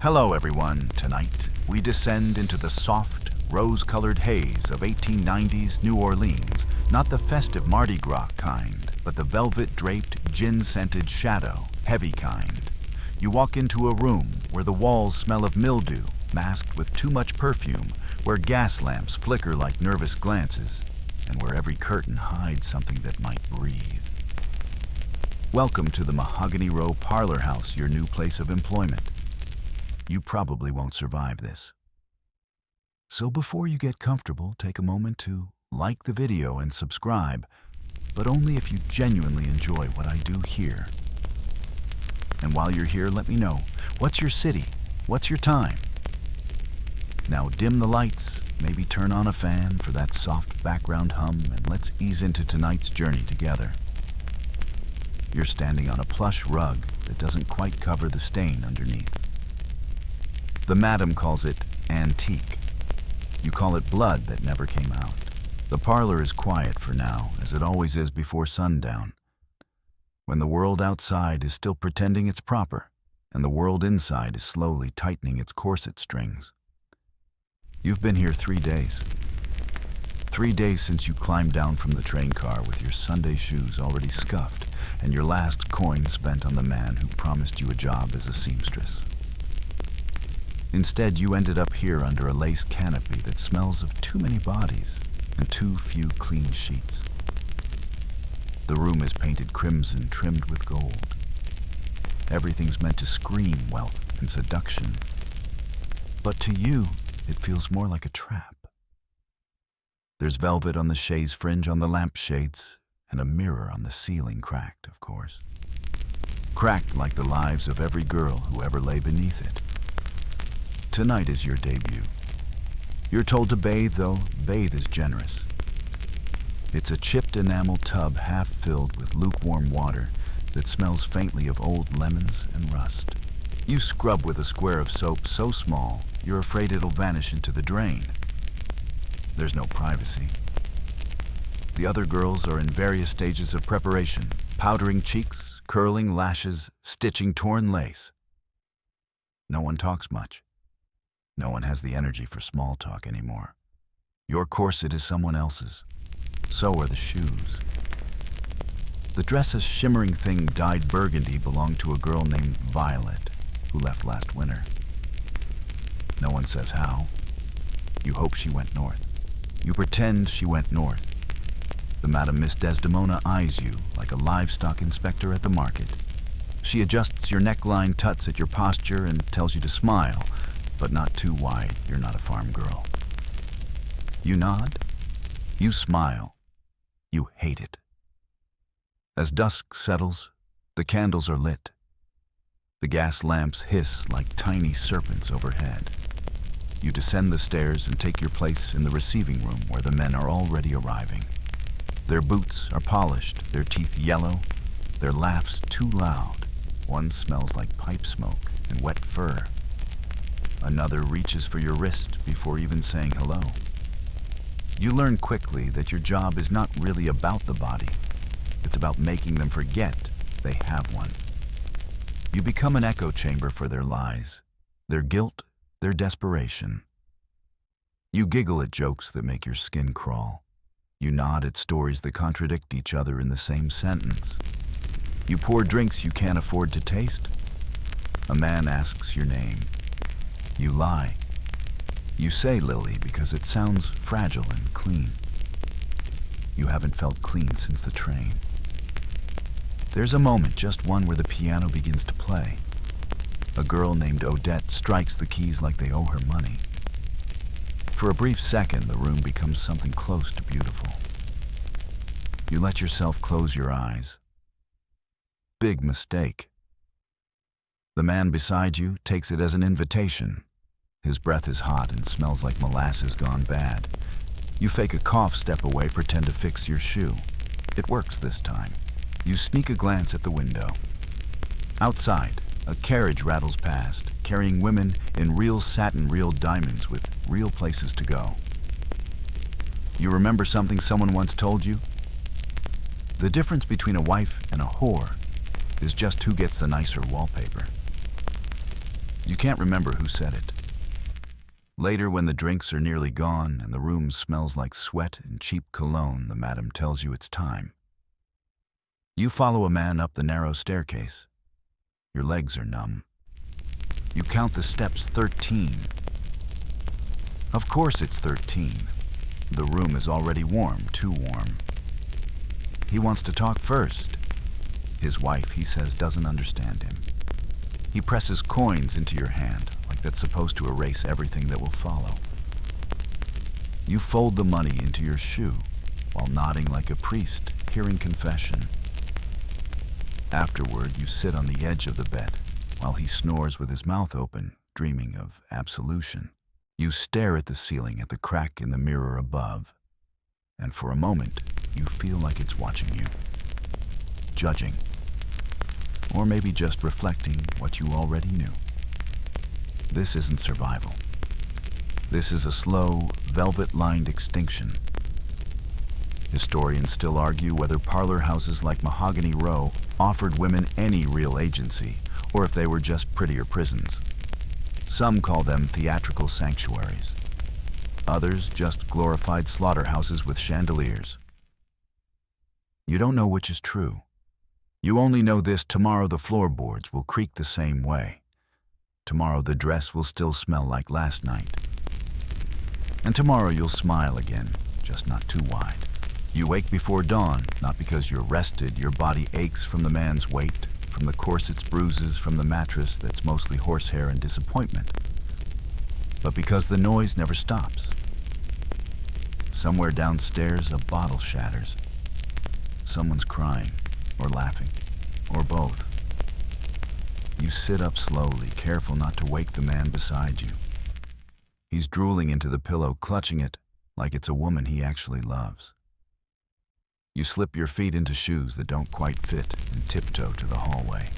Hello everyone. Tonight, we descend into the soft, rose-colored haze of 1890s New Orleans. Not the festive Mardi Gras kind, but the velvet-draped, gin-scented shadow, heavy kind. You walk into a room where the walls smell of mildew, masked with too much perfume, where gas lamps flicker like nervous glances, and where every curtain hides something that might breathe. Welcome to the Mahogany Row Parlor House, your new place of employment. You probably won't survive this. So before you get comfortable, take a moment to like the video and subscribe, but only if you genuinely enjoy what I do here. And while you're here, let me know, what's your city? What's your time? Now dim the lights, maybe turn on a fan for that soft background hum, and let's ease into tonight's journey together. You're standing on a plush rug that doesn't quite cover the stain underneath. The madam calls it antique. You call it blood that never came out. The parlor is quiet for now, as it always is before sundown, when the world outside is still pretending it's proper, and the world inside is slowly tightening its corset strings. You've been here 3 days. 3 days since you climbed down from the train car with your Sunday shoes already scuffed and your last coin spent on the man who promised you a job as a seamstress. Instead, you ended up here under a lace canopy that smells of too many bodies and too few clean sheets. The room is painted crimson, trimmed with gold. Everything's meant to scream wealth and seduction. But to you, it feels more like a trap. There's velvet on the chaise fringe on the lampshades, and a mirror on the ceiling, cracked, of course. Cracked like the lives of every girl who ever lay beneath it. Tonight is your debut. You're told to bathe, though bathe is generous. It's a chipped enamel tub half filled with lukewarm water that smells faintly of old lemons and rust. You scrub with a square of soap so small, you're afraid it'll vanish into the drain. There's no privacy. The other girls are in various stages of preparation, powdering cheeks, curling lashes, stitching torn lace. No one talks much. No one has the energy for small talk anymore. Your corset is someone else's. So are the shoes. The dress's shimmering thing dyed burgundy belonged to a girl named Violet, who left last winter. No one says how. You hope she went north. You pretend she went north. The Madam Miss Desdemona eyes you like a livestock inspector at the market. She adjusts your neckline, tuts at your posture, and tells you to smile, but not too wide. You're not a farm girl. You nod. You smile. You hate it. As dusk settles, the candles are lit. The gas lamps hiss like tiny serpents overhead. You descend the stairs and take your place in the receiving room where the men are already arriving. Their boots are polished, their teeth yellow, their laughs too loud. One smells like pipe smoke and wet fur. Another reaches for your wrist before even saying hello. You learn quickly that your job is not really about the body. It's about making them forget they have one. You become an echo chamber for their lies, their guilt, their desperation. You giggle at jokes that make your skin crawl. You nod at stories that contradict each other in the same sentence. You pour drinks you can't afford to taste. A man asks your name. You lie. You say Lily because it sounds fragile and clean. You haven't felt clean since the train. There's a moment, just one, where the piano begins to play. A girl named Odette strikes the keys like they owe her money. For a brief second, the room becomes something close to beautiful. You let yourself close your eyes. Big mistake. The man beside you takes it as an invitation. His breath is hot and smells like molasses gone bad. You fake a cough, step away, pretend to fix your shoe. It works this time. You sneak a glance at the window. Outside, a carriage rattles past, carrying women in real satin, real diamonds with real places to go. You remember something someone once told you? The difference between a wife and a whore is just who gets the nicer wallpaper. You can't remember who said it. Later, when the drinks are nearly gone and the room smells like sweat and cheap cologne, the madam tells you it's time. You follow a man up the narrow staircase. Your legs are numb. You count the steps 13. Of course it's 13. The room is already warm, too warm. He wants to talk first. His wife, he says, doesn't understand him. He presses coins into your hand, like that's supposed to erase everything that will follow. You fold the money into your shoe, while nodding like a priest, hearing confession. Afterward, you sit on the edge of the bed, while he snores with his mouth open, dreaming of absolution. You stare at the ceiling, at the crack in the mirror above, and for a moment, you feel like it's watching you, judging, or maybe just reflecting what you already knew. This isn't survival. This is a slow, velvet-lined extinction. Historians still argue whether parlor houses like Mahogany Row offered women any real agency, or if they were just prettier prisons. Some call them theatrical sanctuaries. Others just glorified slaughterhouses with chandeliers. You don't know which is true. You only know this: tomorrow the floorboards will creak the same way. Tomorrow the dress will still smell like last night. And tomorrow you'll smile again, just not too wide. You wake before dawn, not because you're rested. Your body aches from the man's weight, from the corset's bruises, from the mattress that's mostly horsehair and disappointment, but because the noise never stops. Somewhere downstairs, a bottle shatters. Someone's crying, or laughing, or both. You sit up slowly, careful not to wake the man beside you. He's drooling into the pillow, clutching it like it's a woman he actually loves. You slip your feet into shoes that don't quite fit and tiptoe to the hallway.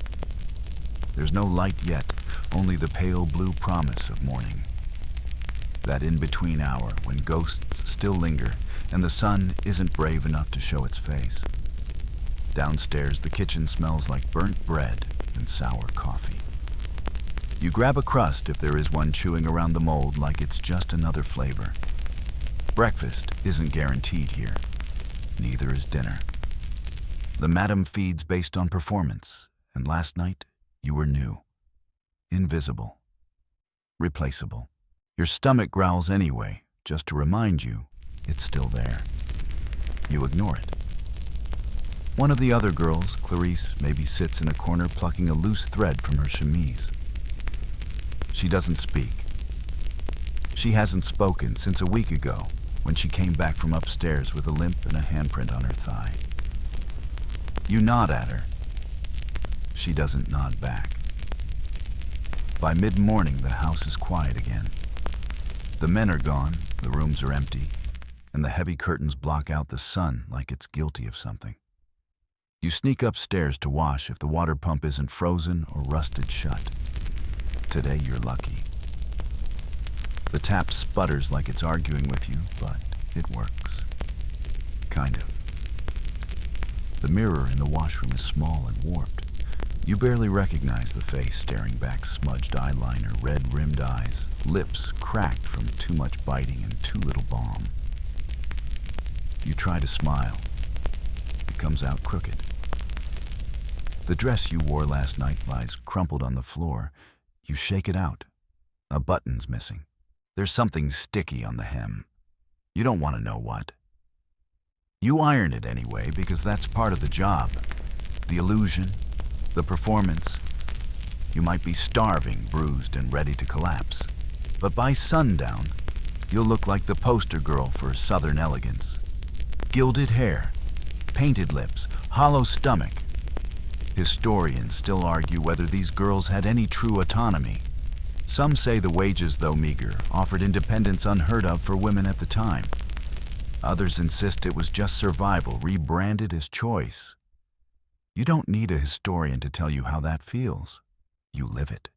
There's no light yet, only the pale blue promise of morning. That in-between hour when ghosts still linger and the sun isn't brave enough to show its face. Downstairs, the kitchen smells like burnt bread and sour coffee. You grab a crust if there is one, chewing around the mold like it's just another flavor. Breakfast isn't guaranteed here. Neither is dinner. The madam feeds based on performance, and last night you were new, invisible, replaceable. Your stomach growls anyway, just to remind you it's still there. You ignore it. One of the other girls, Clarice, maybe sits in a corner plucking a loose thread from her chemise. She doesn't speak. She hasn't spoken since a week ago, when she came back from upstairs with a limp and a handprint on her thigh. You nod at her. She doesn't nod back. By mid-morning, the house is quiet again. The men are gone, the rooms are empty, and the heavy curtains block out the sun like it's guilty of something. You sneak upstairs to wash if the water pump isn't frozen or rusted shut. Today you're lucky. The tap sputters like it's arguing with you, but it works. Kind of. The mirror in the washroom is small and warped. You barely recognize the face staring back, smudged eyeliner, red-rimmed eyes, lips cracked from too much biting and too little balm. You try to smile. It comes out crooked. The dress you wore last night lies crumpled on the floor. You shake it out. A button's missing. There's something sticky on the hem. You don't want to know what. You iron it anyway because that's part of the job. The illusion, the performance. You might be starving, bruised, and ready to collapse. But by sundown, you'll look like the poster girl for Southern elegance. Gilded hair, painted lips, hollow stomach. Historians still argue whether these girls had any true autonomy. Some say the wages, though meager, offered independence unheard of for women at the time. Others insist it was just survival, rebranded as choice. You don't need a historian to tell you how that feels. You live it.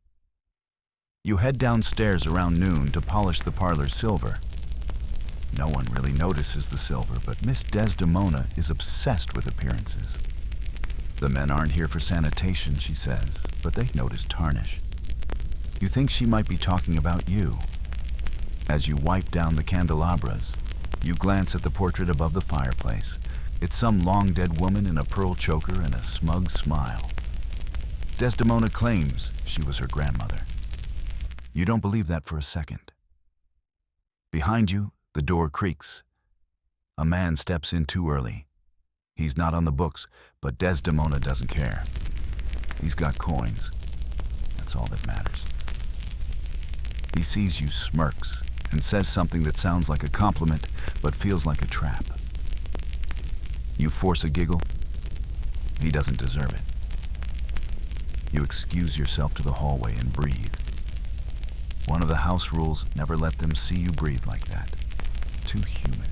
You head downstairs around noon to polish the parlor silver. No one really notices the silver, but Miss Desdemona is obsessed with appearances. The men aren't here for sanitation, she says, but they notice tarnish. You think she might be talking about you. As you wipe down the candelabras, you glance at the portrait above the fireplace. It's some long-dead woman in a pearl choker and a smug smile. Desdemona claims she was her grandmother. You don't believe that for a second. Behind you, the door creaks. A man steps in too early. He's not on the books, but Desdemona doesn't care. He's got coins. That's all that matters. He sees you, smirks, and says something that sounds like a compliment, but feels like a trap. You force a giggle. He doesn't deserve it. You excuse yourself to the hallway and breathe. One of the house rules, never let them see you breathe like that. Too human,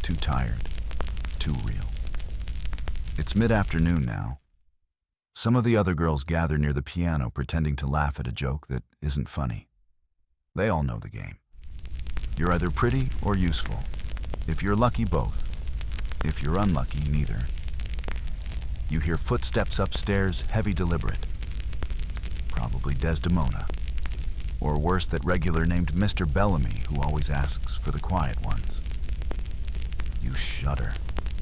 too tired, too real. It's mid-afternoon now. Some of the other girls gather near the piano pretending to laugh at a joke that isn't funny. They all know the game. You're either pretty or useful. If you're lucky, both. If you're unlucky, neither. You hear footsteps upstairs, heavy, deliberate. Probably Desdemona. Or worse, that regular named Mr. Bellamy who always asks for the quiet ones. You shudder.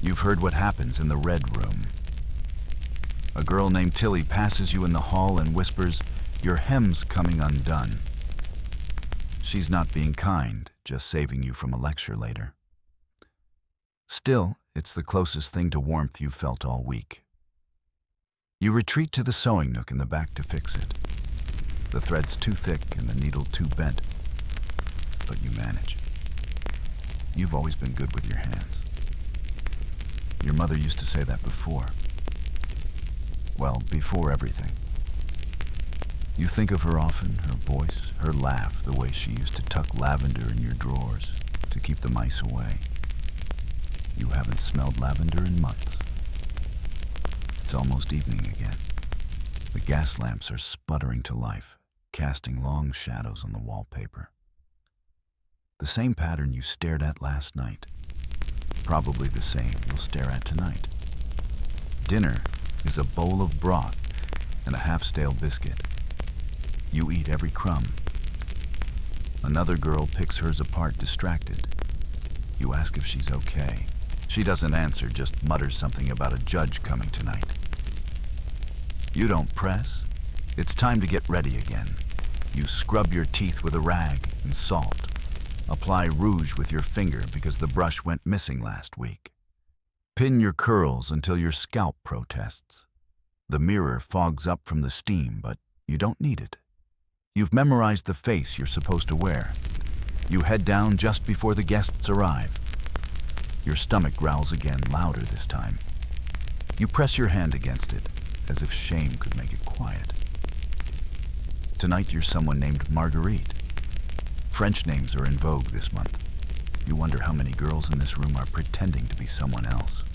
You've heard what happens in the Red Room. A girl named Tilly passes you in the hall and whispers, "Your hem's coming undone." She's not being kind, just saving you from a lecture later. Still, it's the closest thing to warmth you've felt all week. You retreat to the sewing nook in the back to fix it. The thread's too thick and the needle too bent, but you manage. You've always been good with your hands. Your mother used to say that before. Well, before everything. You think of her often, her voice, her laugh, the way she used to tuck lavender in your drawers to keep the mice away. You haven't smelled lavender in months. It's almost evening again. The gas lamps are sputtering to life, casting long shadows on the wallpaper. The same pattern you stared at last night. Probably the same you'll stare at tonight. Dinner is a bowl of broth and a half-stale biscuit. You eat every crumb. Another girl picks hers apart, distracted. You ask if she's okay. She doesn't answer, just mutters something about a judge coming tonight. You don't press. It's time to get ready again. You scrub your teeth with a rag and salt. Apply rouge with your finger because the brush went missing last week. Pin your curls until your scalp protests. The mirror fogs up from the steam, but you don't need it. You've memorized the face you're supposed to wear. You head down just before the guests arrive. Your stomach growls again, louder this time. You press your hand against it, as if shame could make it quiet. Tonight you're someone named Marguerite. French names are in vogue this month. You wonder how many girls in this room are pretending to be someone else.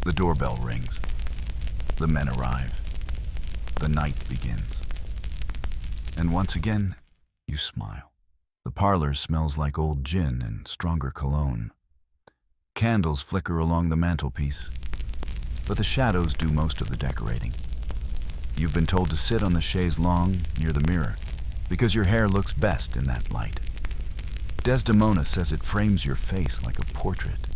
The doorbell rings. The men arrive. The night begins. And once again, you smile. The parlor smells like old gin and stronger cologne. Candles flicker along the mantelpiece, but the shadows do most of the decorating. You've been told to sit on the chaise longue near the mirror because your hair looks best in that light. Desdemona says it frames your face like a portrait.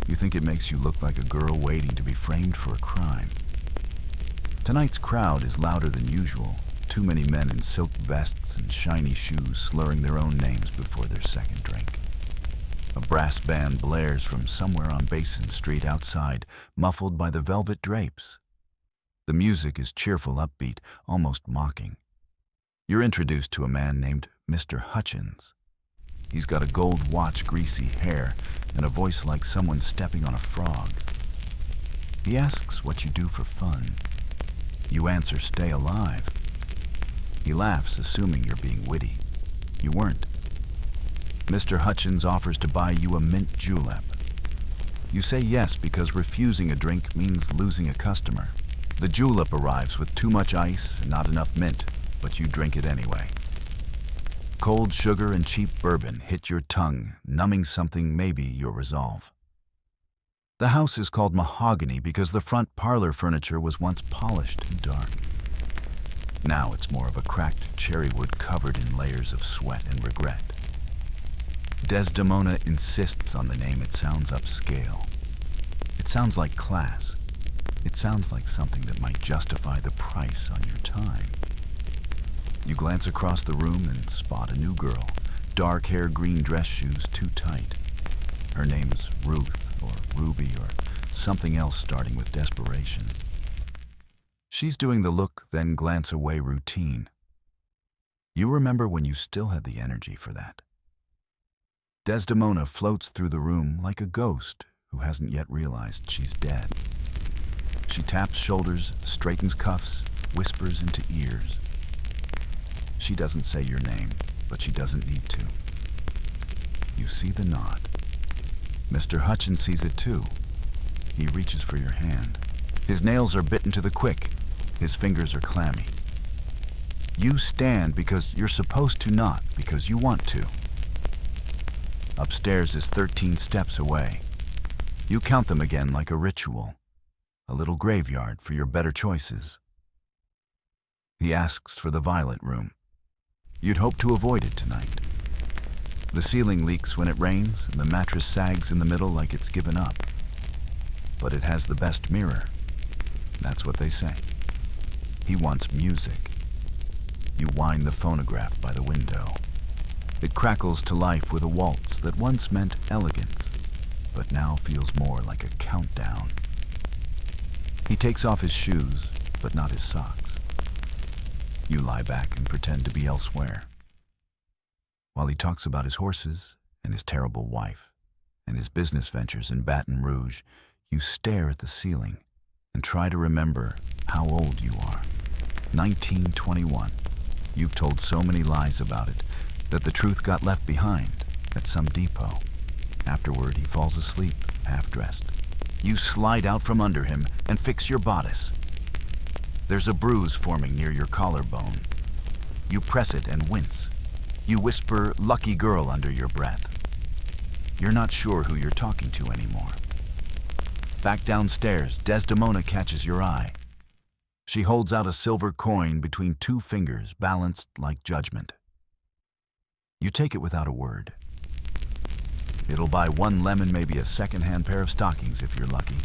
You think it makes you look like a girl waiting to be framed for a crime. Tonight's crowd is louder than usual. Too many men in silk vests and shiny shoes slurring their own names before their second drink. A brass band blares from somewhere on Basin Street outside, muffled by the velvet drapes. The music is cheerful, upbeat, almost mocking. You're introduced to a man named Mr. Hutchins. He's got a gold watch, greasy hair, and a voice like someone stepping on a frog. He asks what you do for fun. You answer, "Stay alive." He laughs, assuming you're being witty. You weren't. Mr. Hutchins offers to buy you a mint julep. You say yes because refusing a drink means losing a customer. The julep arrives with too much ice and not enough mint, but you drink it anyway. Cold sugar and cheap bourbon hit your tongue, numbing something, maybe your resolve. The house is called Mahogany because the front parlor furniture was once polished and dark. Now it's more of a cracked cherry wood covered in layers of sweat and regret. Desdemona insists on the name. It sounds upscale. It sounds like class. It sounds like something that might justify the price on your time. You glance across the room and spot a new girl. Dark hair, green dress shoes, too tight. Her name's Ruth or Ruby or something else starting with desperation. She's doing the look, then glance away routine. You remember when you still had the energy for that. Desdemona floats through the room like a ghost who hasn't yet realized she's dead. She taps shoulders, straightens cuffs, whispers into ears. She doesn't say your name, but she doesn't need to. You see the nod. Mr. Hutchins sees it too. He reaches for your hand. His nails are bitten to the quick. His fingers are clammy. You stand because you're supposed to, not because you want to. Upstairs is 13 steps away. You count them again like a ritual, a little graveyard for your better choices. He asks for the violet room. You'd hope to avoid it tonight. The ceiling leaks when it rains, and the mattress sags in the middle like it's given up. But it has the best mirror. That's what they say. He wants music. You wind the phonograph by the window. It crackles to life with a waltz that once meant elegance, but now feels more like a countdown. He takes off his shoes, but not his socks. You lie back and pretend to be elsewhere. While he talks about his horses and his terrible wife and his business ventures in Baton Rouge, you stare at the ceiling and try to remember how old you are. 1921. You've told so many lies about it that the truth got left behind at some depot. Afterward, he falls asleep, half-dressed. You slide out from under him and fix your bodice. There's a bruise forming near your collarbone. You press it and wince. You whisper, "Lucky girl," under your breath. You're not sure who you're talking to anymore. Back downstairs, Desdemona catches your eye. She holds out a silver coin between two fingers, balanced like judgment. You take it without a word. It'll buy one lemon, maybe a second-hand pair of stockings if you're lucky.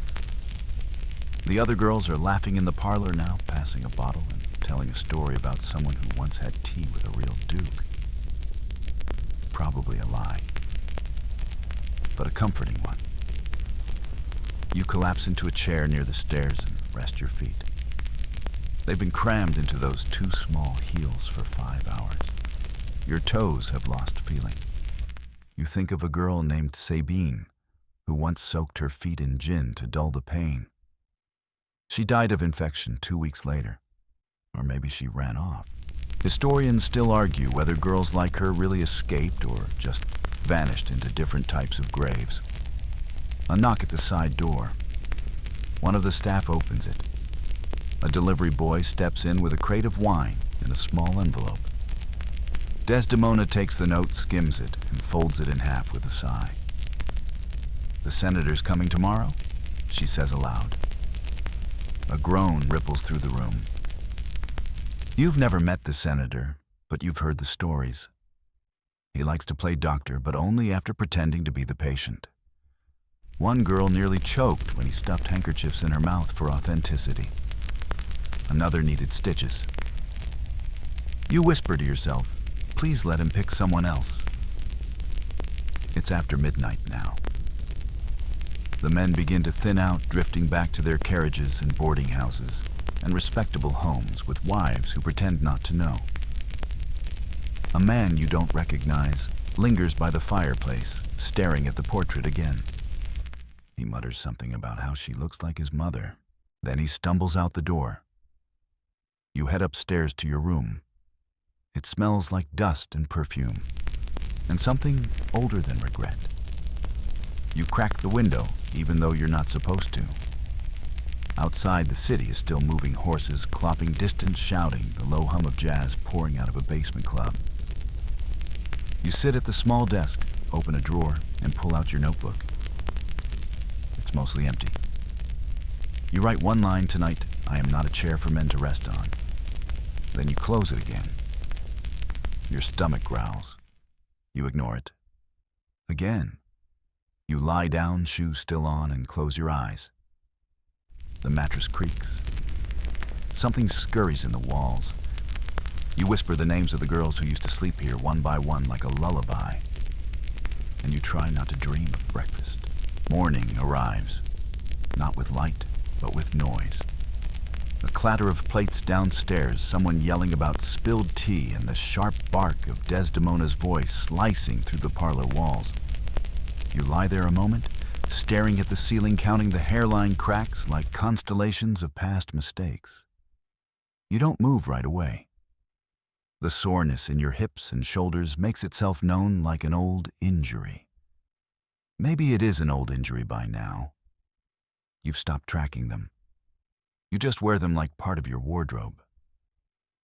The other girls are laughing in the parlor now, passing a bottle and telling a story about someone who once had tea with a real duke. Probably a lie, but a comforting one. You collapse into a chair near the stairs and rest your feet. They've been crammed into those two small heels for 5 hours. Your toes have lost feeling. You think of a girl named Sabine, who once soaked her feet in gin to dull the pain. She died of infection 2 weeks later, or maybe she ran off. Historians still argue whether girls like her really escaped or just vanished into different types of graves. A knock at the side door. One of the staff opens it. A delivery boy steps in with a crate of wine and a small envelope. Desdemona takes the note, skims it, and folds it in half with a sigh. "The senator's coming tomorrow?" she says aloud. A groan ripples through the room. You've never met the senator, but you've heard the stories. He likes to play doctor, but only after pretending to be the patient. One girl nearly choked when he stuffed handkerchiefs in her mouth for authenticity. Another needed stitches. You whisper to yourself, "Please let him pick someone else." It's after midnight now. The men begin to thin out, drifting back to their carriages and boarding houses and respectable homes with wives who pretend not to know. A man you don't recognize lingers by the fireplace, staring at the portrait again. He mutters something about how she looks like his mother. Then he stumbles out the door. You head upstairs to your room. It smells like dust and perfume, and something older than regret. You crack the window, even though you're not supposed to. Outside, the city is still moving, horses clopping distance, shouting, the low hum of jazz pouring out of a basement club. You sit at the small desk, open a drawer, and pull out your notebook. It's mostly empty. You write one line tonight, "I am not a chair for men to rest on." Then you close it again. Your stomach growls. You ignore it. Again. You lie down, shoes still on, and close your eyes. The mattress creaks. Something scurries in the walls. You whisper the names of the girls who used to sleep here one by one like a lullaby. And you try not to dream of breakfast. Morning arrives, not with light, but with noise. A clatter of plates downstairs, someone yelling about spilled tea, and the sharp bark of Desdemona's voice slicing through the parlor walls. You lie there a moment, staring at the ceiling, counting the hairline cracks like constellations of past mistakes. You don't move right away. The soreness in your hips and shoulders makes itself known like an old injury. Maybe it is an old injury by now. You've stopped tracking them. You just wear them like part of your wardrobe.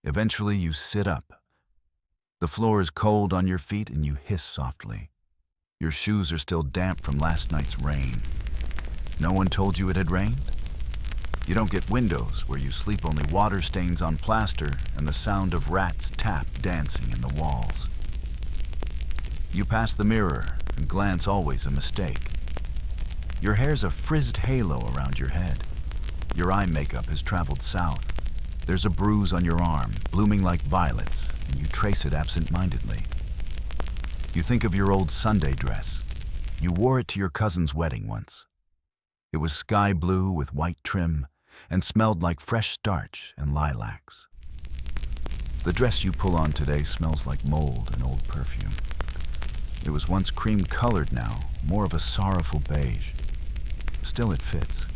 Eventually, you sit up. The floor is cold on your feet and you hiss softly. Your shoes are still damp from last night's rain. No one told you it had rained? You don't get windows where you sleep, only water stains on plaster and the sound of rats tap dancing in the walls. You pass the mirror and glance, always a mistake. Your hair's a frizzed halo around your head. Your eye makeup has traveled south. There's a bruise on your arm, blooming like violets, and you trace it absent-mindedly. You think of your old Sunday dress. You wore it to your cousin's wedding once. It was sky blue with white trim and smelled like fresh starch and lilacs. The dress you pull on today smells like mold and old perfume. It was once cream-colored, now more of a sorrowful beige. Still, it fits.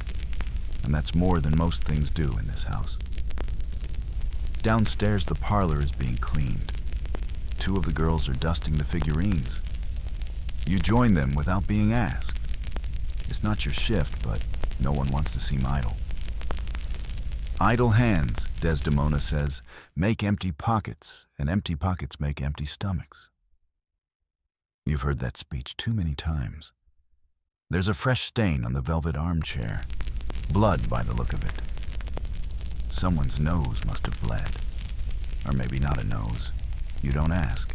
And that's more than most things do in this house. Downstairs, the parlor is being cleaned. 2 of the girls are dusting the figurines. You join them without being asked. It's not your shift, but no one wants to seem idle. Idle hands, Desdemona says, make empty pockets, and empty pockets make empty stomachs. You've heard that speech too many times. There's a fresh stain on the velvet armchair. Blood by the look of it. Someone's nose must have bled. Or maybe not a nose. You don't ask.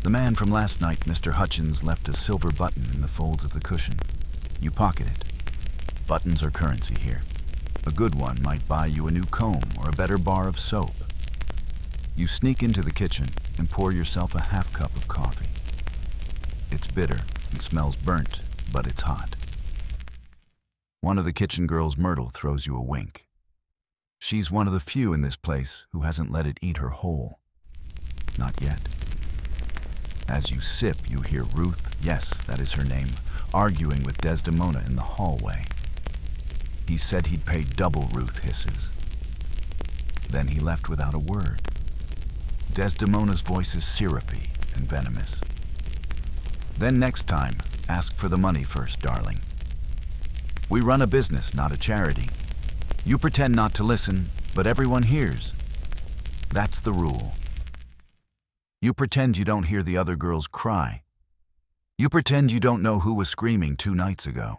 The man from last night, Mr. Hutchins, left a silver button in the folds of the cushion. You pocket it. Buttons are currency here. A good one might buy you a new comb or a better bar of soap. You sneak into the kitchen and pour yourself a half cup of coffee. It's bitter and smells burnt, but it's hot. One of the kitchen girls, Myrtle, throws you a wink. She's one of the few in this place who hasn't let it eat her whole. Not yet. As you sip, you hear Ruth, yes, that is her name, arguing with Desdemona in the hallway. He said he'd pay double, Ruth hisses. Then he left without a word. Desdemona's voice is syrupy and venomous. Then next time, ask for the money first, darling. We run a business, not a charity. You pretend not to listen, but everyone hears. That's the rule. You pretend you don't hear the other girls cry. You pretend you don't know who was screaming 2 nights ago.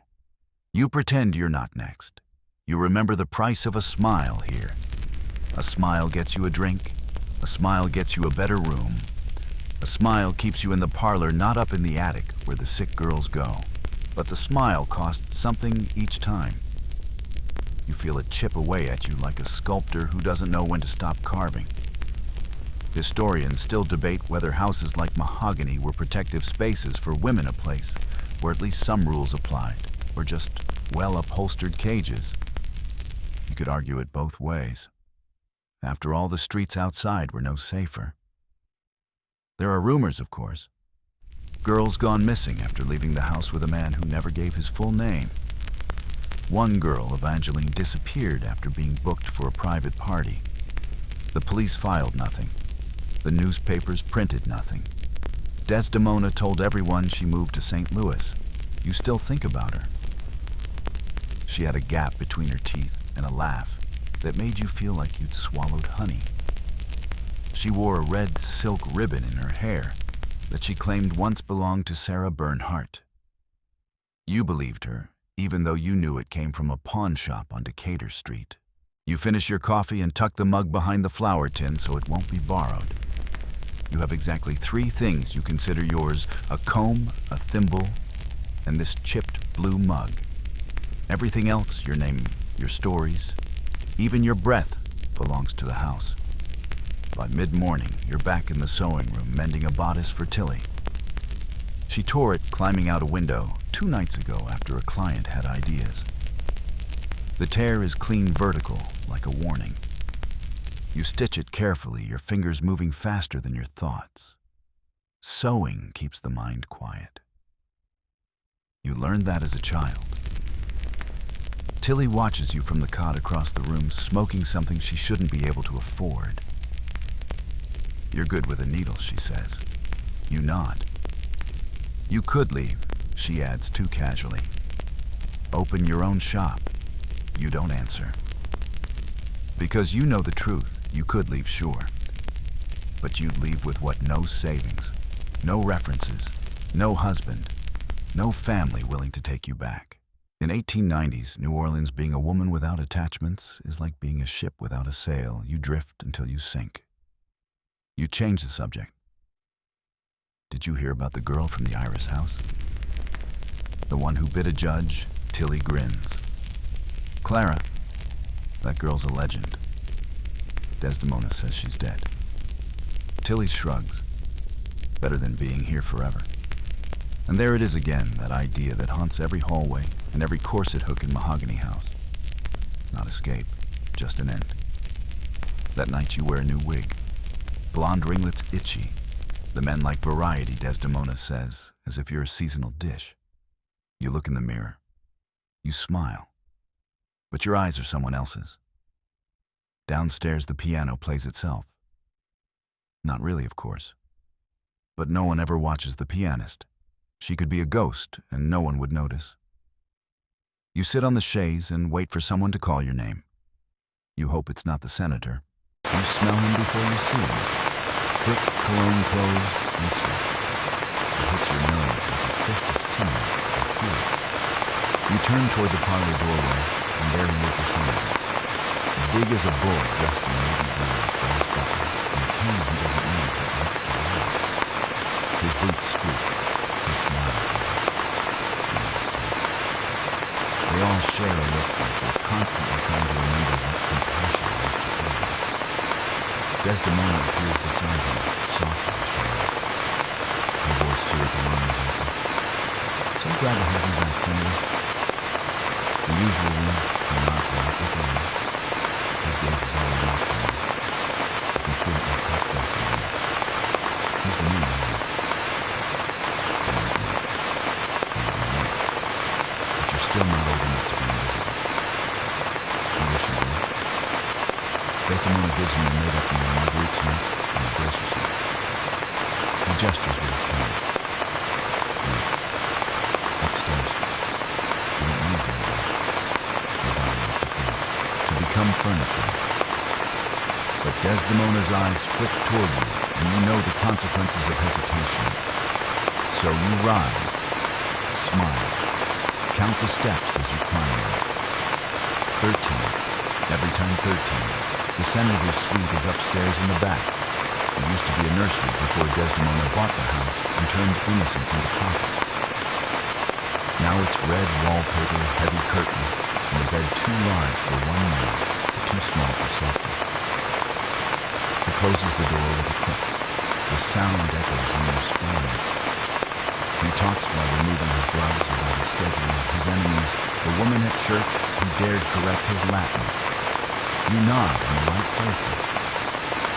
You pretend you're not next. You remember the price of a smile here. A smile gets you a drink. A smile gets you a better room. A smile keeps you in the parlor, not up in the attic where the sick girls go. But the smile costs something each time. You feel it chip away at you like a sculptor who doesn't know when to stop carving. Historians still debate whether houses like Mahogany were protective spaces for women, a place where at least some rules applied, or just well-upholstered cages. You could argue it both ways. After all, the streets outside were no safer. There are rumors, of course. Girls gone missing after leaving the house with a man who never gave his full name. One girl, Evangeline, disappeared after being booked for a private party. The police filed nothing. The newspapers printed nothing. Desdemona told everyone she moved to St. Louis. You still think about her. She had a gap between her teeth and a laugh that made you feel like you'd swallowed honey. She wore a red silk ribbon in her hair that she claimed once belonged to Sarah Bernhardt. You believed her, even though you knew it came from a pawn shop on Decatur Street. You finish your coffee and tuck the mug behind the flour tin so it won't be borrowed. You have exactly 3 things you consider yours: a comb, a thimble, and this chipped blue mug. Everything else, your name, your stories, even your breath, belongs to the house. By mid-morning, you're back in the sewing room mending a bodice for Tilly. She tore it climbing out a window 2 nights ago after a client had ideas. The tear is clean vertical, like a warning. You stitch it carefully, your fingers moving faster than your thoughts. Sewing keeps the mind quiet. You learned that as a child. Tilly watches you from the cot across the room, smoking something she shouldn't be able to afford. You're good with a needle, she says. You nod. You could leave, she adds too casually. Open your own shop. You don't answer. Because you know the truth, you could leave, sure. But you'd leave with what? No savings, no references, no husband, no family willing to take you back. In 1890s, New Orleans, being a woman without attachments is like being a ship without a sail. You drift until you sink. You change the subject. Did you hear about the girl from the Iris house? The one who bit a judge? Tilly grins. Clara, that girl's a legend. Desdemona says she's dead. Tilly shrugs. Better than being here forever. And there it is again, that idea that haunts every hallway and every corset hook in Mahogany house. Not escape, just an end. That night you wear a new wig. Blonde ringlets itchy. The men like variety, Desdemona says, as if you're a seasonal dish. You look in the mirror. You smile. But your eyes are someone else's. Downstairs, the piano plays itself. Not really, of course. But no one ever watches the pianist. She could be a ghost, and no one would notice. You sit on the chaise and wait for someone to call your name. You hope it's not the senator. You smell him before you see him. Thick cologne clothes and sweat. It hits your nose like a fist of cinnamon and fear. You turn toward the parlor doorway, and there he is, the senator. Big as a bull, dressed in navy blue with brass buttons, and a cane he doesn't need but likes to wear. His boots squeak. His smile is They all share a look like they're constantly trying to remember what compassion used to feel like. Desdemona appears beside him, soft as a shadow. Her voice syrupy on the vocal. So glad to have you back, Senator. The usual ring, he nods rapidly. His gaze is all locked on me. I can feel it like hot breath in me. Here's the name, he asks. But you're still not old enough to be invisible. I wish you were. Desdemona gives me a made-up name, Marguerite, tonight, and you brace yourself. He gestures with his cane. Upstairs. You don't need very well. Your body wants to feel it. To become furniture. But Desdemona's eyes flick toward you, and you know the consequences of hesitation. So you rise, smile, count the steps as you climb them. 13. Every time 13. The senator's suite is upstairs in the back. It used to be a nursery before Desdemona bought the house and turned innocence into profit. Now it's red wallpaper, heavy curtains, and a bed too large for one man, but too small for safety. He closes the door with a click. The sound echoes in your spine. He talks while removing his gloves about his schedule, his enemies, the woman at church who dared correct his Latin. You nod in the right places.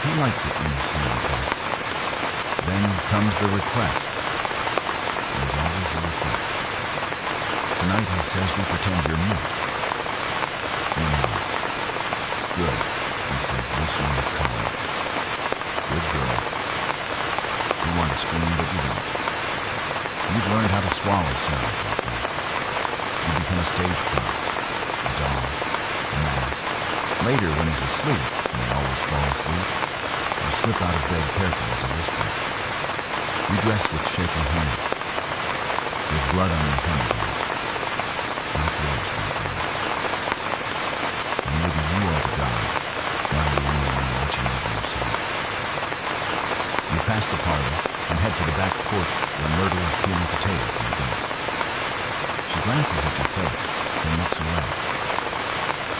He likes it when you seem impressed. Then comes the request. There's always a request. Tonight he says we pretend you're mute. You nod. Good, he says, loosening his collar. Good girl. You want to scream, but you don't. You've learned how to swallow sounds like that. You become a stage prop, a doll, a mask. Later, when he's asleep, and they always fall asleep, you slip out of bed carefully as a whisper. You dress with shaking hands. There's blood on your pen again. Not yours, thank God. And maybe you are the pass the parlor and head for the back porch where Myrtle is peeling potatoes in the bin. She glances at your face, then looks away.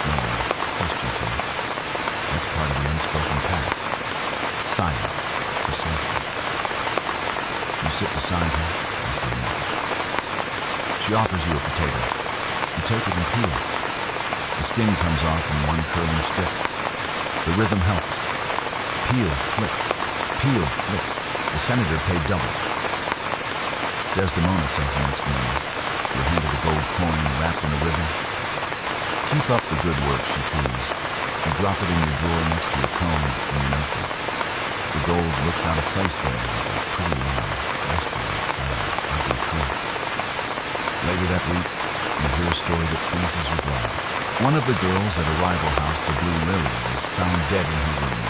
No one asks questions here. That's part of the unspoken pact. Silence for safety. You sit beside her and say nothing. She offers you a potato. You take it and peel. The skin comes off in one curling strip. The rhythm helps. Peel, flick. Peel, flick. The senator paid double. Desdemona says the next morning, you're handed a gold coin wrapped in a ribbon. Keep up the good work, she coos. You drop it in your drawer next to your comb and your notebook. The gold looks out of place there like a pretty line, resting on an ugly tree. Later that week, you hear a story that freezes your blood. One of the girls at a rival house, the Blue Lily, is found dead in her room,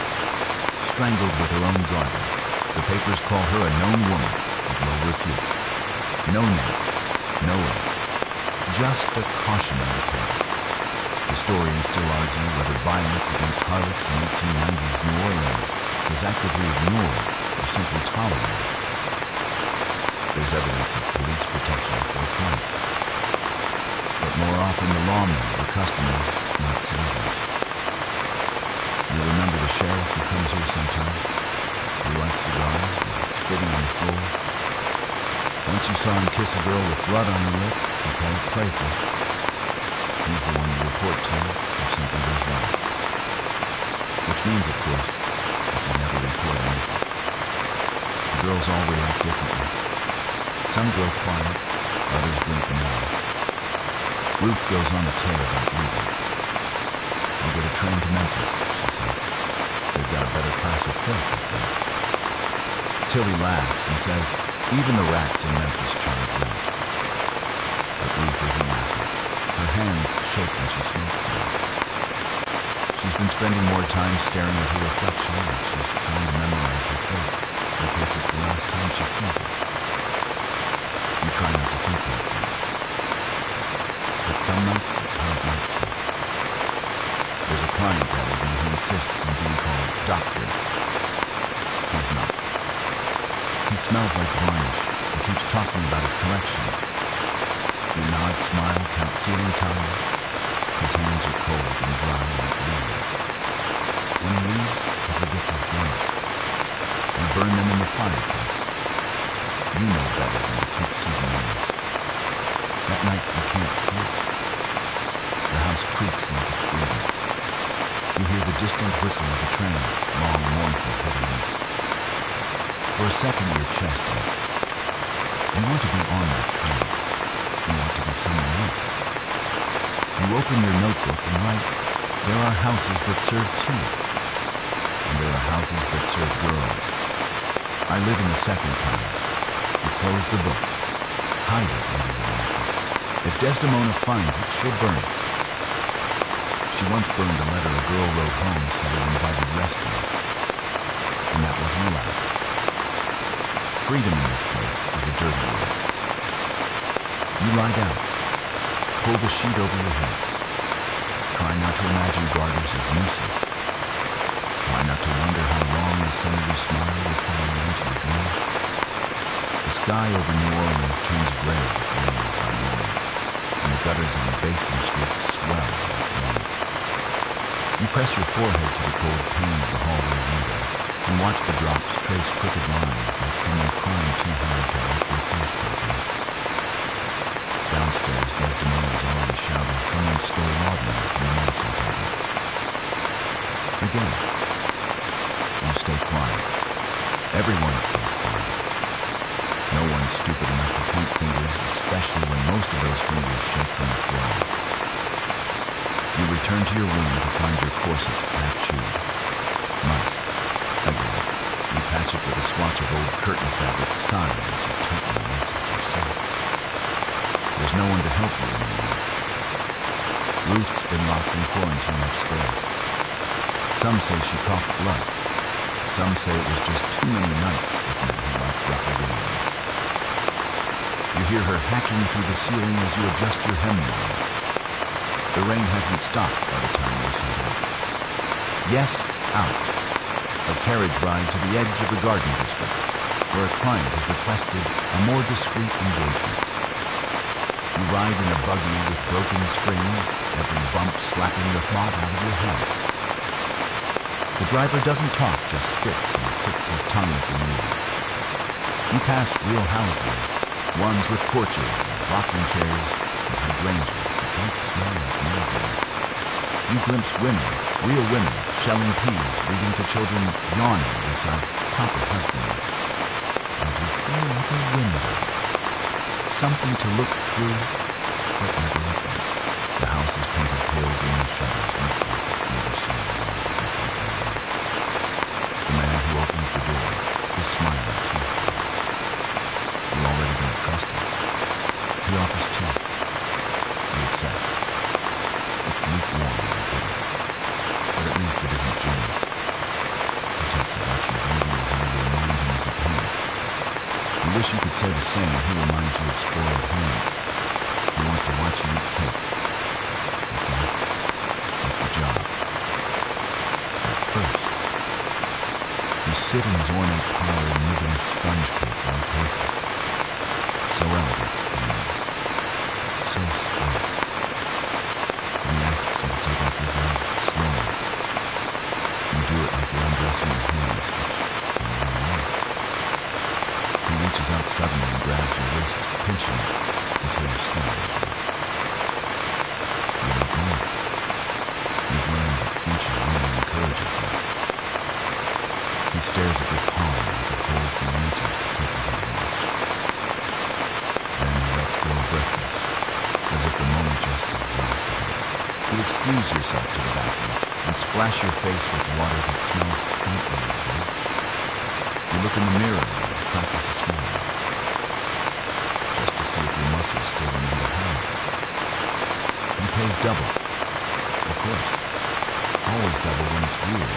strangled with her own garter. The papers call her a known woman of low repute. No name, no age, just a cautionary tale. Historians still argue whether violence against harlots in 1890s New Orleans was actively ignored or simply tolerated. There's evidence of police protection for a price. But more often the lawmen were customers, not saviors. You remember the sheriff who comes here sometimes? He lights cigars and spitting on the floor. Once you saw him kiss a girl with blood on her lip, you call it playful. He's the one you report to if something goes wrong. Which means, of course, that you never report anything. The girls all react differently. Some grow quiet, others drink more. Ruth goes on a tale about leaving. I'll get a train to Memphis, she says. They've got a better class of filth up there. Tilly laughs and says, even the rats in Memphis charge well. But Ruth isn't laughing. Her hands shake when she smokes now. She's been spending more time staring at her reflection and she's trying to memorize her face in case it's the last time she sees it. You try not to think like that. But some nights it's hard not to. There's a client that evening who insists on being called Doctor. He's not. He smells like varnish and keeps talking about his collection. You nod, smile, count ceiling tiles. His hands are cold and dry like leaves. When he leaves, he forgets his gloves. You burn them in the fireplace. You know better than to keep souvenirs. That night you can't sleep. The house creaks like it's breathing. You hear the distant whistle of a train, long, mournful, heading east. For a second your chest aches. You want to be on that train. You want to be someone else. You open your notebook and write, there are houses that serve tea. And there are houses that serve girls. I live in the second kind. You close the book. Hide it under your mattress. If Desdemona finds it, she'll burn it. She once burned a letter a girl wrote home said it invited rescue. And that wasn't allowed. Freedom in this place is a dirty word. You lie down. Pull the sheet over your head. Try not to imagine garters as nooses. Try not to wonder how long the senator's smile will follow you into your dreams. The sky over New Orleans turns gray with rain by morning, and the gutters on Basin Street swell like veins. You press your forehead to the cold pane of the hallway window and watch the drops trace crooked lines like someone crying too hard to wipe their face properly. Downstairs, Desdemona is already shouting someone stole laudanum from the medicine cabinet. Again, you stay quiet. Everyone stays quiet. No one's stupid enough to point fingers, especially when most of those fingers shake from the floor. You return to your room to find your corset half chewed. Mice. Again, you patch it with a swatch of old curtain fabric, sighing as you tighten the laces yourself. There's no one to help you anymore. Ruth's been locked in quarantine upstairs. Some say she coughed blood. Some say it was just too many nights with men who liked rougher games. You hear her hacking through the ceiling as you adjust your hemline. The rain hasn't stopped by the time you're sent out. Yes, out. A carriage ride to the edge of the garden district, where a client has requested a more discreet engagement. You ride in a buggy with broken springs, every bump slapping the thought out of your head. The driver doesn't talk, just spits and clicks his tongue at the wheel. You pass real houses, ones with porches and rocking chairs and hydrangeas that don't smell like mildew. You glimpse women, real women, shelling peas, reading to children, yawning beside proper husbands. And you feel like a window, something to look through, but never open. The house is painted pale green shutters, not like it's never seen a lot of nothing. The man who opens the door is smiling too. You already don't trust him. He offers tea. You accept. It's lukewarm and bitter, but at least it isn't gin. He talks about your beauty and how you remind him of the pain. You wish you could say the same. He reminds you of spoiled ham. He wants to watch you eat cake. That's all. That's the job. At first, you sit in his ornate parlor nibbling sponge cake on paces. So elegant, so still. And he asks you to take off your gloves slowly. You do it like you're undressing your hands, which are not enough. He reaches out suddenly and grabs your wrist, pinching it until your skin is red. You don't know. You've learned that future only encourages that. He stares at your palm like it holds the answers to something he wants. Then he lets go breathless, as if the moment just exhausted him. You excuse yourself to the bathroom and splash your face with water that smells faintly of bleach. You look in the mirror and practice a smile, just to see if your muscles still remember how. He pays double. Of course. Always double when it's weird.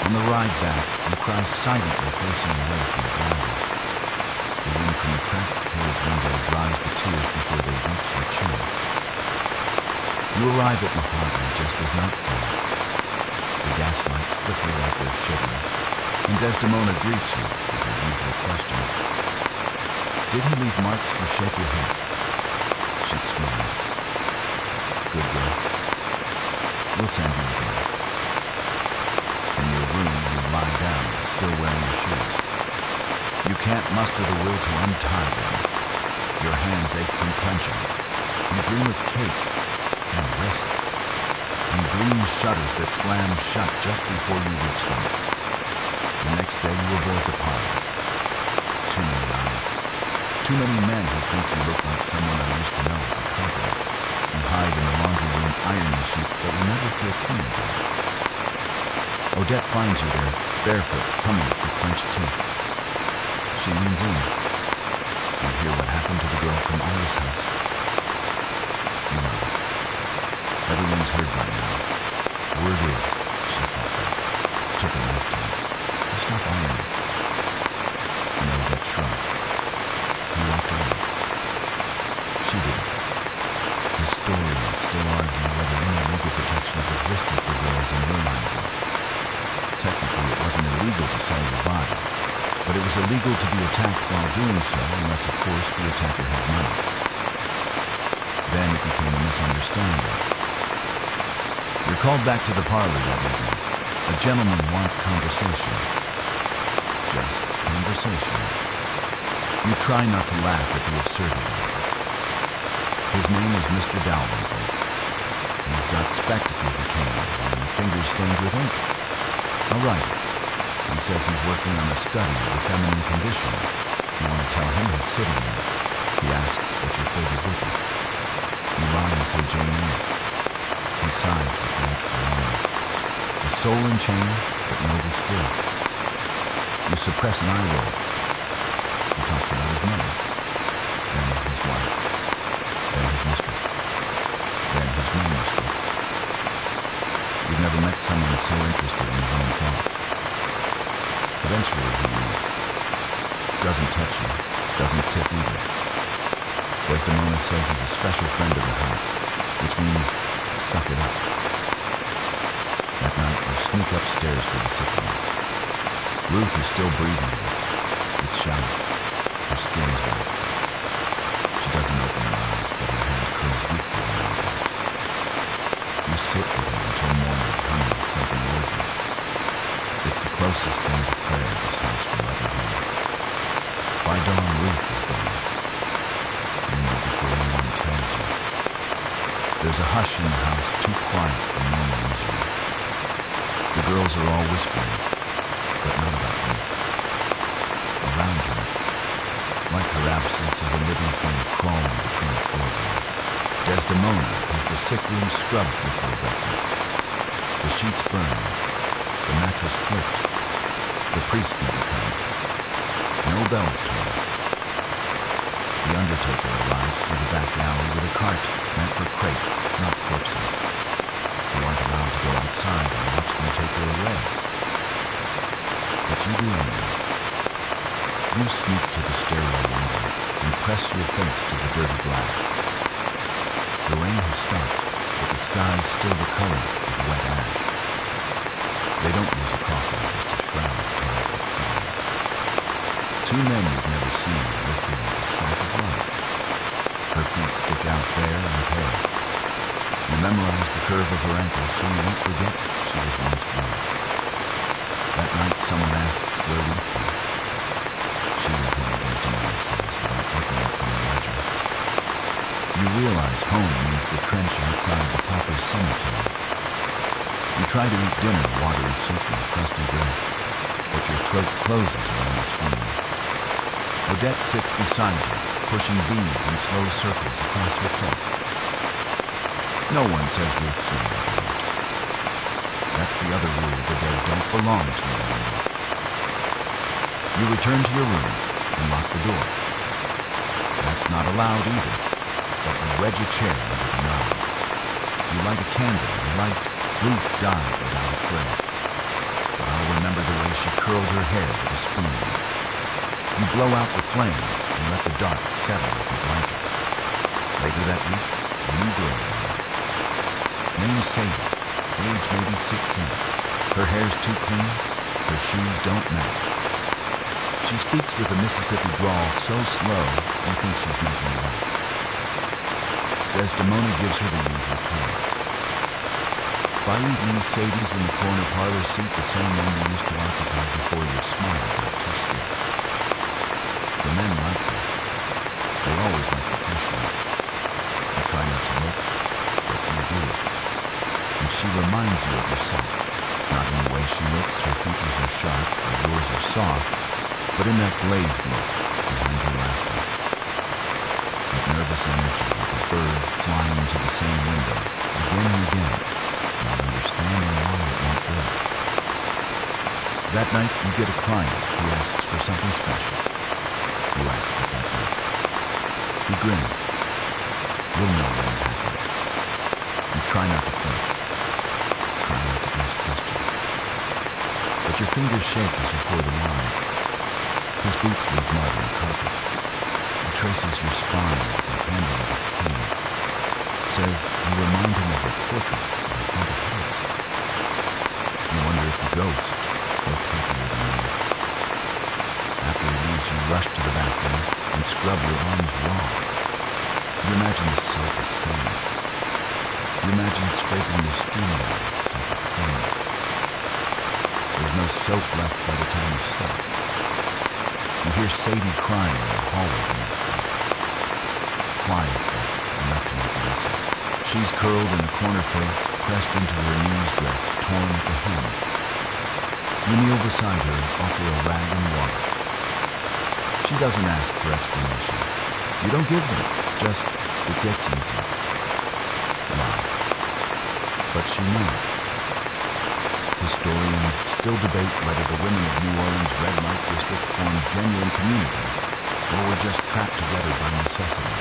On the ride back, you cry silently, facing away from the driver. The wind from the cracked carriage window dries the tears before they reach your chin. You arrive at Mahogany just as night falls. The gas lights flicker like they're shivering, and Desdemona greets you with her usual question. Did he leave marks you shake your head? She smiles. Good girl. We'll send you again. In your room, you lie down, still wearing your shoes. You can't muster the will to untie them. Your hands ache from clenching. You dream of cake and wrists and green shutters that slam shut just before you reach them. The next day, you avoid the parlor. Too many eyes. Too many men who think you look like someone I used to know as a compliment. You hide in the laundry room ironing sheets that will never feel clean again. Odette finds you there, barefoot, humming through clenched teeth. She leans in. You hear what happened to the girl from Iris' house. You know. Everyone's heard by now. Word is, she thought that. Took a knife to him. You stop ironing. And Odette shrugged. He walked away. She didn't. Historians still argue whether any legal protections existed for girls in your line of work. Technically, it wasn't illegal to sell your body, but it was illegal to be attacked while doing so, unless, of course, the attacker had money. Then it became a misunderstanding. You're called back to the parlor that evening. A gentleman wants conversation. Just conversation. You try not to laugh at the absurdity of it. His name is Mr. Dalrymple. He's got spectacles, a cane, and fingers stained with ink. A writer. He says he's working on a study of the feminine condition. You want to tell him he's sitting there. He asks what your favorite book is. You lie and say Jane Eyre. He sighs with natural longing. The soul in chains, but noble still. You suppress an eye roll. He talks about his mother, then his wife, then his mistress, then his manuscript. You've never met someone so interested in his own thoughts. Eventually he leaves. Doesn't touch you, doesn't tip either. Desdemona says he's a special friend of the house, which means suck it up. That night you sneak upstairs to the sick room. Ruth is still breathing, but it's shallow. Her skin is waxy. She doesn't open her eyes, but her hand curls weakly around her. You sit with her until morning, humming something wordless. It's the closest thing to prayer this house will ever have. By dawn, Ruth is gone. You know before anyone tells you. There's a hush in the house, too quiet for normal misery. The girls are all whispering, but not about Ruth. Around her, like her absence, is a living thing crawling between the floorboards. Desdemona has the sick room scrubbed before breakfast. The sheets burn, the mattress flipped. The priest never comes. No bells toll. The undertaker arrives through the back alley with a cart meant for crates, not corpses. You aren't allowed to go outside and watch them take her away. But you do anyway. You sneak to the stairwell window and press your face to the dirty glass. The rain has stopped, but the sky is still the color of wet ash. They don't use a coffin, just a shroud tied with twine. Two men you've never seen lifting like a sack of rice. Her feet stick out bare and pale. You memorize the curve of her ankles so you won't forget she was once blind. That night someone asks where Ruth is. She repeated Desdemona says without looking up from the ledger. You realize home means the trench outside the pauper cemetery. You try to eat dinner, watery soup and crusty bread, but your throat closes around the spoon. Odette sits beside you, pushing beads in slow circles across her plate. No one says Ruth's in the room. That's the other rule: the dead don't belong to you anymore. You return to your room and lock the door. That's not allowed either, but you wedge a chair under the knob. You light a candle and write, "Ruth died without a prayer." But I'll remember the way she curled her hair with a spoon. You blow out the flame and let the dark settle like a blanket. Later that week, a new girl arrived. Named Sadie, age maybe 16. Her hair's too clean, her shoes don't match. She speaks with a Mississippi drawl so slow you think she's making it up. Desdemona gives her the usual tour. By evening, Sadie's in the corner parlor seat, the same one you used to occupy before your smile got too stiff. The men like her. They always like the fresh ones. You try not to look, but you do. And she reminds you of yourself. Not in the way she looks, her features are sharp, her yours are soft, but in that glazed look behind her laughter. That nervous energy like a bird flying into the same window again and again, not understanding why it won't work. That night you get a client who asks for something special. You ask what that means. He grins. You'll know when it happens. You try not to think. Try not to ask questions. But your fingers shake as you pour the wine. His boots leave mud on the carpet. He traces your spine with the handle of his cane. Says you remind him of a portrait of a haunted house. You wonder if the ghost looked happier than you. After he leaves, you rush to the bathroom and scrub your arms raw. You imagine the soap is sand. You imagine scraping your skin down with something clean. There's no soap left by the time you stop. You hear Sadie crying in the hallway the next day. Quiet, but enough to make you listen. She's curled in a corner face, pressed into her knees dress, torn at the hem. You kneel beside her, offer a rag and water. She doesn't ask for explanations. You don't give them, just it gets easier. Lie. But she nods. Historians still debate whether the women of New Orleans' red light district formed genuine communities or were just trapped together by necessity.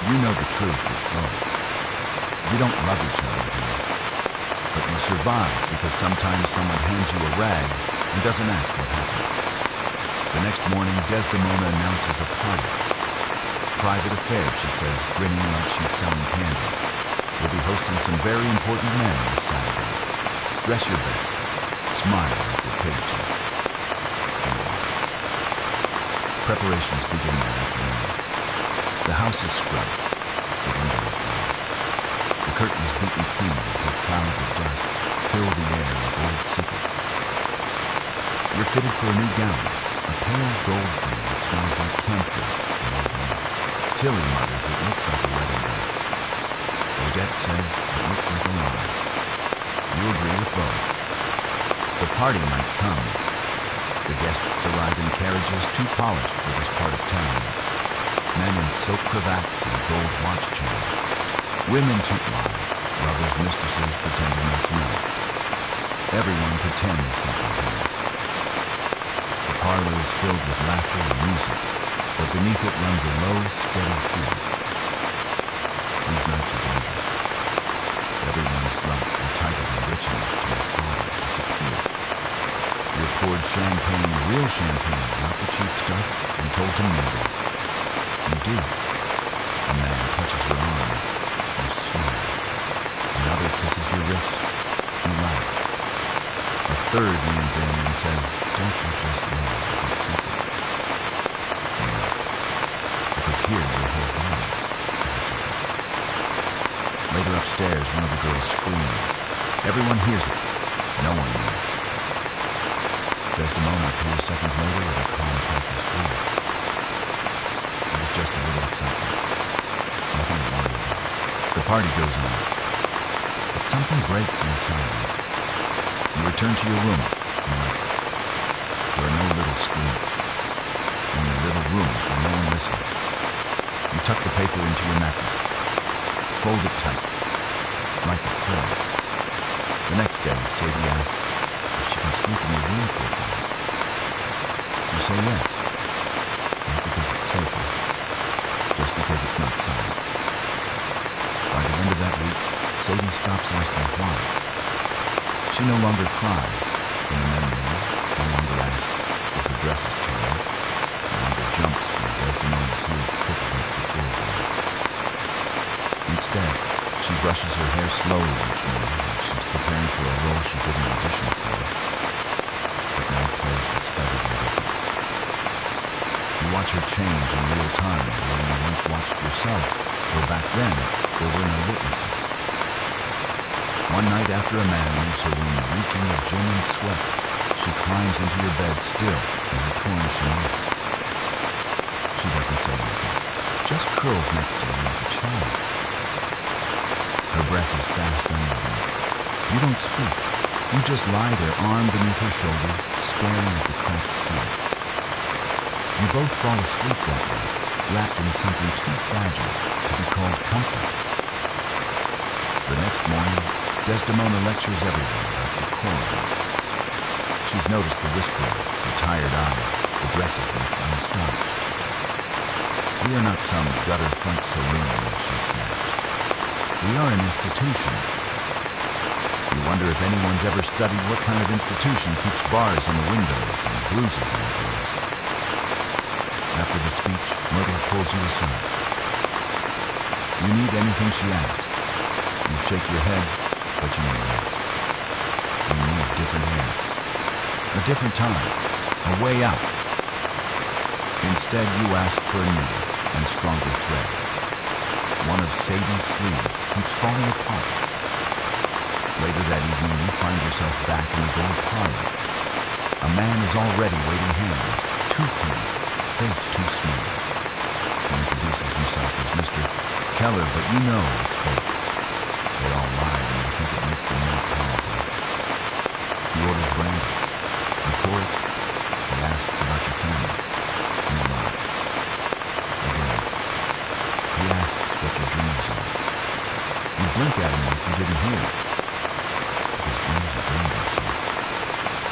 You know the truth is both. You don't love each other here, but you survive because sometimes someone hands you a rag and doesn't ask what happened. The next morning, Desdemona announces a party. Private affair, she says, grinning like she's selling candy. We'll be hosting some very important men this Saturday. Dress your best. Smile like you're paid to. And walk. Preparations begin that afternoon. The house is scrubbed. The windows wide. The curtains beaten clean until clouds of dust fill the air like old secrets. You're fitted for a new gown, a pale gold thing that smells like camphor and old lace. Tilly mutters it looks like a wedding dress. Odette says it looks like a lie. You agree with both. The party night comes. The guests arrive in carriages too polished for this part of town. Men in silk cravats and gold watch chains. Women toot lies, lovers' mistresses pretending not to know. Everyone pretends something here. The parlor is filled with laughter and music, but beneath it runs a low, steady fear. These nights are dangerous. Everyone is drunk and titled and rich enough to make bodies disappear. You're poured champagne, real champagne, not the cheap stuff, and told to mingle. You do. A man touches your arm. You smile. Another kisses your wrist. You laugh. A third leans in and says, "Don't you just love a good secret?" No. Because here your whole body is a secret. Later upstairs, one of the girls screams. Everyone hears it. No one moves. Desdemona appears seconds later with a calm, practiced voice. It was just a little excitement. Nothing to worry about. The party goes on. But something breaks inside you. You return to your room and wait. There are no little screams. Only little rooms where no one listens. You tuck the paper into your mattress. Fold it tight, like a prayer. The next day, Sadie asks if she can sleep in your room for a while. You say yes, not because it's safer, just because it's not silent. By the end of that week, Sadie stops asking why. She no longer cries in the men's room, no longer asks if her dress is too low, no longer jumps when Desdemona's heels click against the floorboards. Instead, she brushes her hair slowly each morning like she's preparing for a role she didn't audition for, but now plays with studied indifference. You watch her change in real time, where you once watched yourself, though back then there were no witnesses. One night after a man leaves her room reeking of gin and sweat, she climbs into your bed still in her torn chemise. She doesn't say anything, just curls next to you like a child. Her breath is fast uneven. You don't speak. You just lie there, arm beneath her shoulders, staring at the cracked ceiling. You both fall asleep that night, wrapped in something too fragile to be called comfort. The next morning, Desdemona lectures everyone about decorum. She's noticed the whispering, the tired eyes, the dresses left unstarched. We are not some gutter front saloon, she snaps. We are an institution. You wonder if anyone's ever studied what kind of institution keeps bars on the windows and bruises on the doors. After the speech, Myrtle pulls you aside. You need anything she asks. You shake your head, but you know yes. You need different hair. A different time. A way out. Instead, you ask for a needle and stronger thread. One of Sadie's sleeves keeps falling apart. Later that evening, you find yourself back in the gold parlor. A man is already waiting hands, too clean, face too smooth. He introduces himself as Mr. Keller, but you know it's fake. They all lie when they think it makes them more powerful. He orders brandy. You pour it. He asks about your family. You lie. Again. He asks what your dreams are. You blink at him like you didn't hear. Because dreams are dangerous.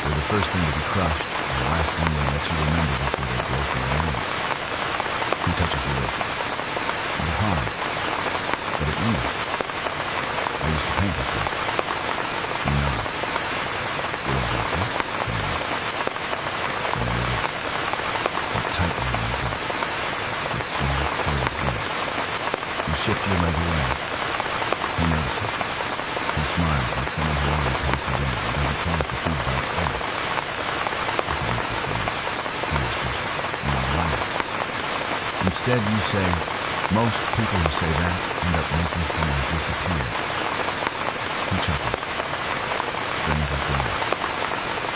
They're the first thing to be crushed, and the last thing they'll let you remember before they grow from your memory. He touches your wrist. You're hard, but it lingers. I used to paint, he says. You nod. Girls like this? He nods. There it is. How tightly on your gut. That small, coiled head. You shift your leg away. He notices. He He smiles like someone who already paid for dinner and doesn't care if the food bites back. I can make the face. He whispers, "Now laugh." Instead, you say, "Most people who say that end up making someone disappear." He chuckles, drains his glass,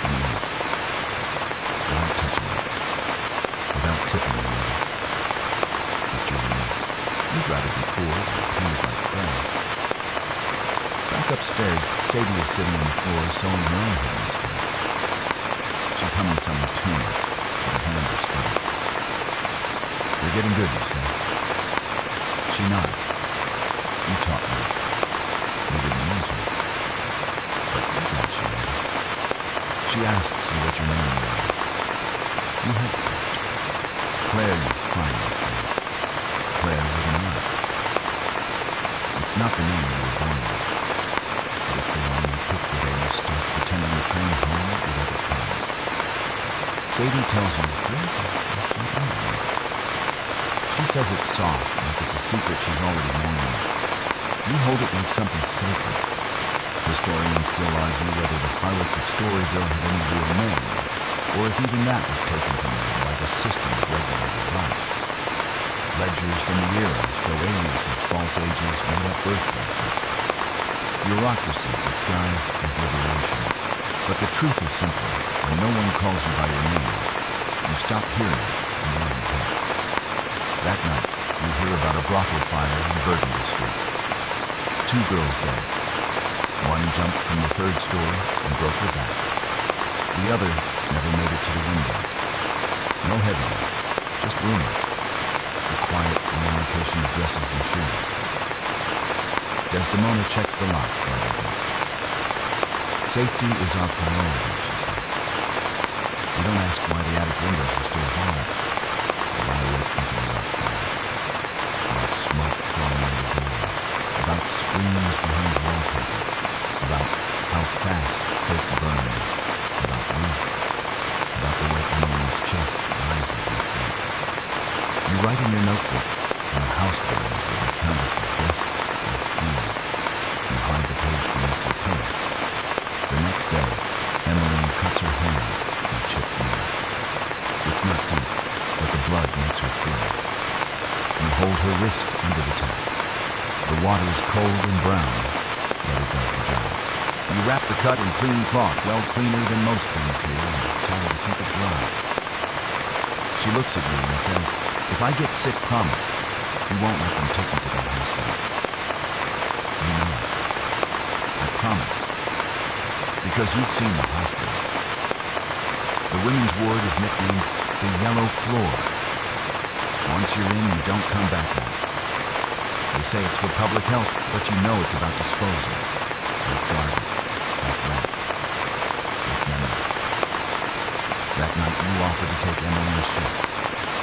and leaves, without touching it, without tipping it over. But you're relieved. You'd rather be poor than painted like clay. Back upstairs, Sadie is sitting on the floor sewing her own hair instead. She's humming some tunes, but her hands are steady. "You're getting good," you say. She nods. "You taught me. You didn't mean to. But I got you." She asks you what your name is. You hesitate. "Claire, you finally say. Claire with an I. It's not the name you were born with, but it's the one you picked the day you stopped pretending the train home would ever come." Sadie tells you yours is actually Emily. She says it's soft, like it's a secret she's already mourning. You hold it like something sacred. Historians still argue whether the Harlots of Storyville had any real names, or if even that was taken from them by the system of regulated vice. Ledgers from the era show aliases, false ages, made-up birthplaces. Bureaucracy disguised as liberation. But the truth is simple: when no one calls you by your name, you stop hearing it in your own head. That night, you hear about a brothel fire in Burgundy Street. 2 girls dead. One jumped from the 3rd story and broke her back. The other never made it to the window. No headlines, just rumor. A quiet reallocation of dresses and shoes. Desdemona checks the locks that evening. "Safety is our priority," she says. You don't ask why the attic windows are still barred. You lie awake thinking about fire, about smoke crawling under doors, about screams behind wallpaper, about how fast silk burns, about Ruth, about the way Emily's chest rises in sleep. You write in your notebook, and the house burns with the Countess's guests and fear. You hide the page beneath your pillow. The next day, Emily cuts her hand in a chipped nail. It's not deep, but the blood makes her freeze. You hold her wrist under the tap. The water is cold and brown, but it does the job. You wrap the cut in clean cloth, well cleaner than most things here, and tell her to keep it dry. She looks at you and says, "If I get sick, promise, you won't let them take me to that hospital." You know it. "I promise." Because you've seen the hospital. The women's ward is nicknamed the Yellow Floor. Once you're in, you don't come back out. They say it's for public health, but you know it's about disposal. Like garbage, like rats, like memory. That night, you offer to take Emily a shift.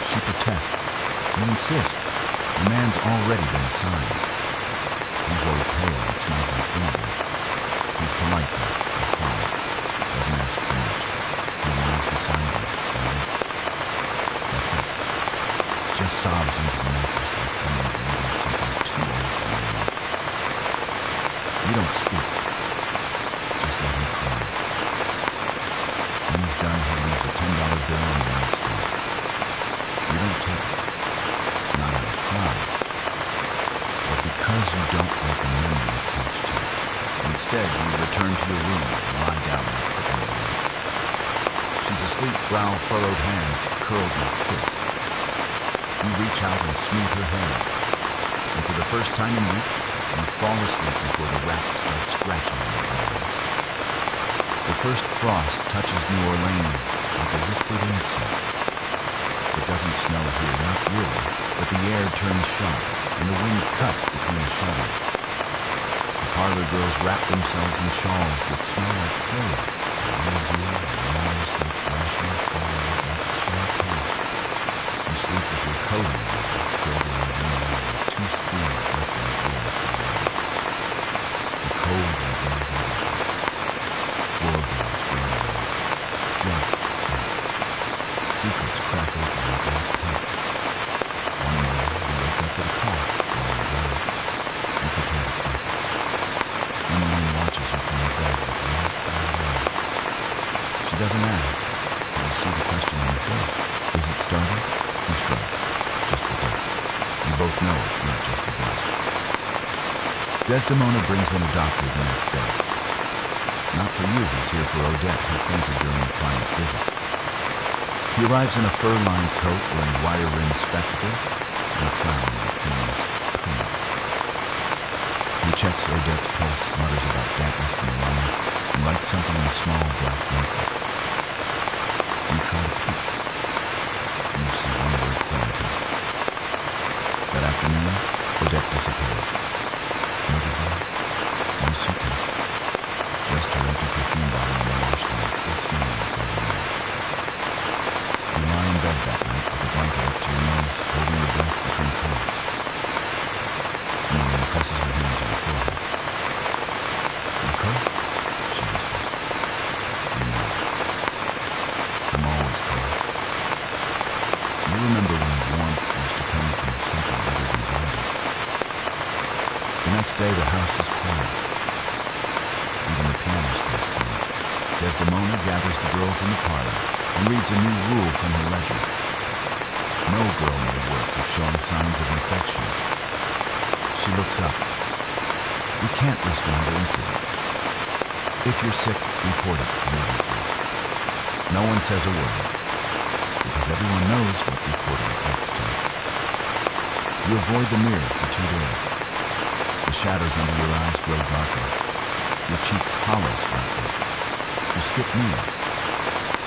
She protests. You insist. The man's already been assigned. He's old pale and smells like vinegar. He's polite though, and quiet. Doesn't ask for much. He lies beside you and waits. That's it. Just sobs into the mattress like someone reading something too old to remember. You don't speak. Just let him cry. When he's done, he leaves a $10 bill on the nightstand. You don't take it. Not out of pride, but because you don't like a memory attached to it. Instead, you return to your room and lie down next to Emily. She's asleep, brow furrowed, hands curled like fists. You reach out and smooth her hair, and for the first time in weeks, you fall asleep before the rats start scratching on your eyes. The first frost touches New Orleans like a whispered insult. It doesn't snow here, not really, but the air turns sharp, and the wind cuts between the shutters. The parlor girls wrap themselves in shawls that smell like clothes. Mildew and water starts splashing the fire like champagne. You sleep with your coat on, curled around one leg with 2 spoons left on the floor for the night. The cold reveals everything. Floorboards run away. Joints crack. Secrets crack open like black paint. One morning, you wake up with a cough while you drive. You pretend it's nothing. Emily doesn't ask, you see the question on her face. Is it starting? You shrug. Just the best. You both know it's not just the best. Desdemona brings in a doctor the next day. Not for you, he's here for Odette, who fainted during the client's visit. He arrives in a fur-lined coat, wearing wire-rimmed spectacles, and a frown that seems permanent. He checks Odette's pulse, mutters about dampness in the lungs, and writes something in a small black notebook. You try to peek. You see one word: quarantine. That afternoon, Odette disappears. No goodbye, no suitcase. Just her empty perfume bottle in the washstand, still smelling like overnight. You lie in bed that night with a blanket up to your nose, holding your breath between coughs. Emily presses her hand to your forehead. You cold? She whispers. You know. I'm always cold. You remember when warmth used to come from something other than body. The next day, the house is quiet. Even the piano stays quiet. Desdemona gathers the girls in the parlor and reads a new rule from her ledger. No girl may work if showing signs of infection. She looks up. We can't risk another incident. If you're sick, report it immediately. No one says a word, because everyone knows what reporting equates to. You avoid the mirror for 2 days. The shadows under your eyes grow darker. Your cheeks hollow slightly. You skip meals.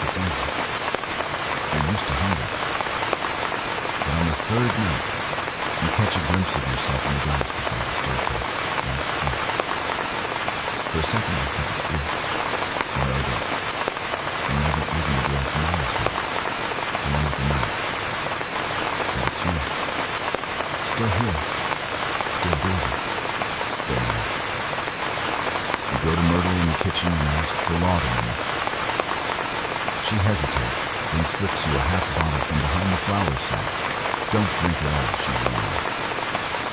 It's easy. You're used to hunger. But on the third night, you catch a glimpse of yourself in the glass beside the staircase. For a second, you think it's you. Or Odette. And maybe even the girl from Iris house. The one with the knife. But it's you. Still here. Still breathing. There. You go to Myrtle in the kitchen and ask for laudanum. She hesitates, then slips you a half bottle from behind the flower sack. Don't drink it all, she warns.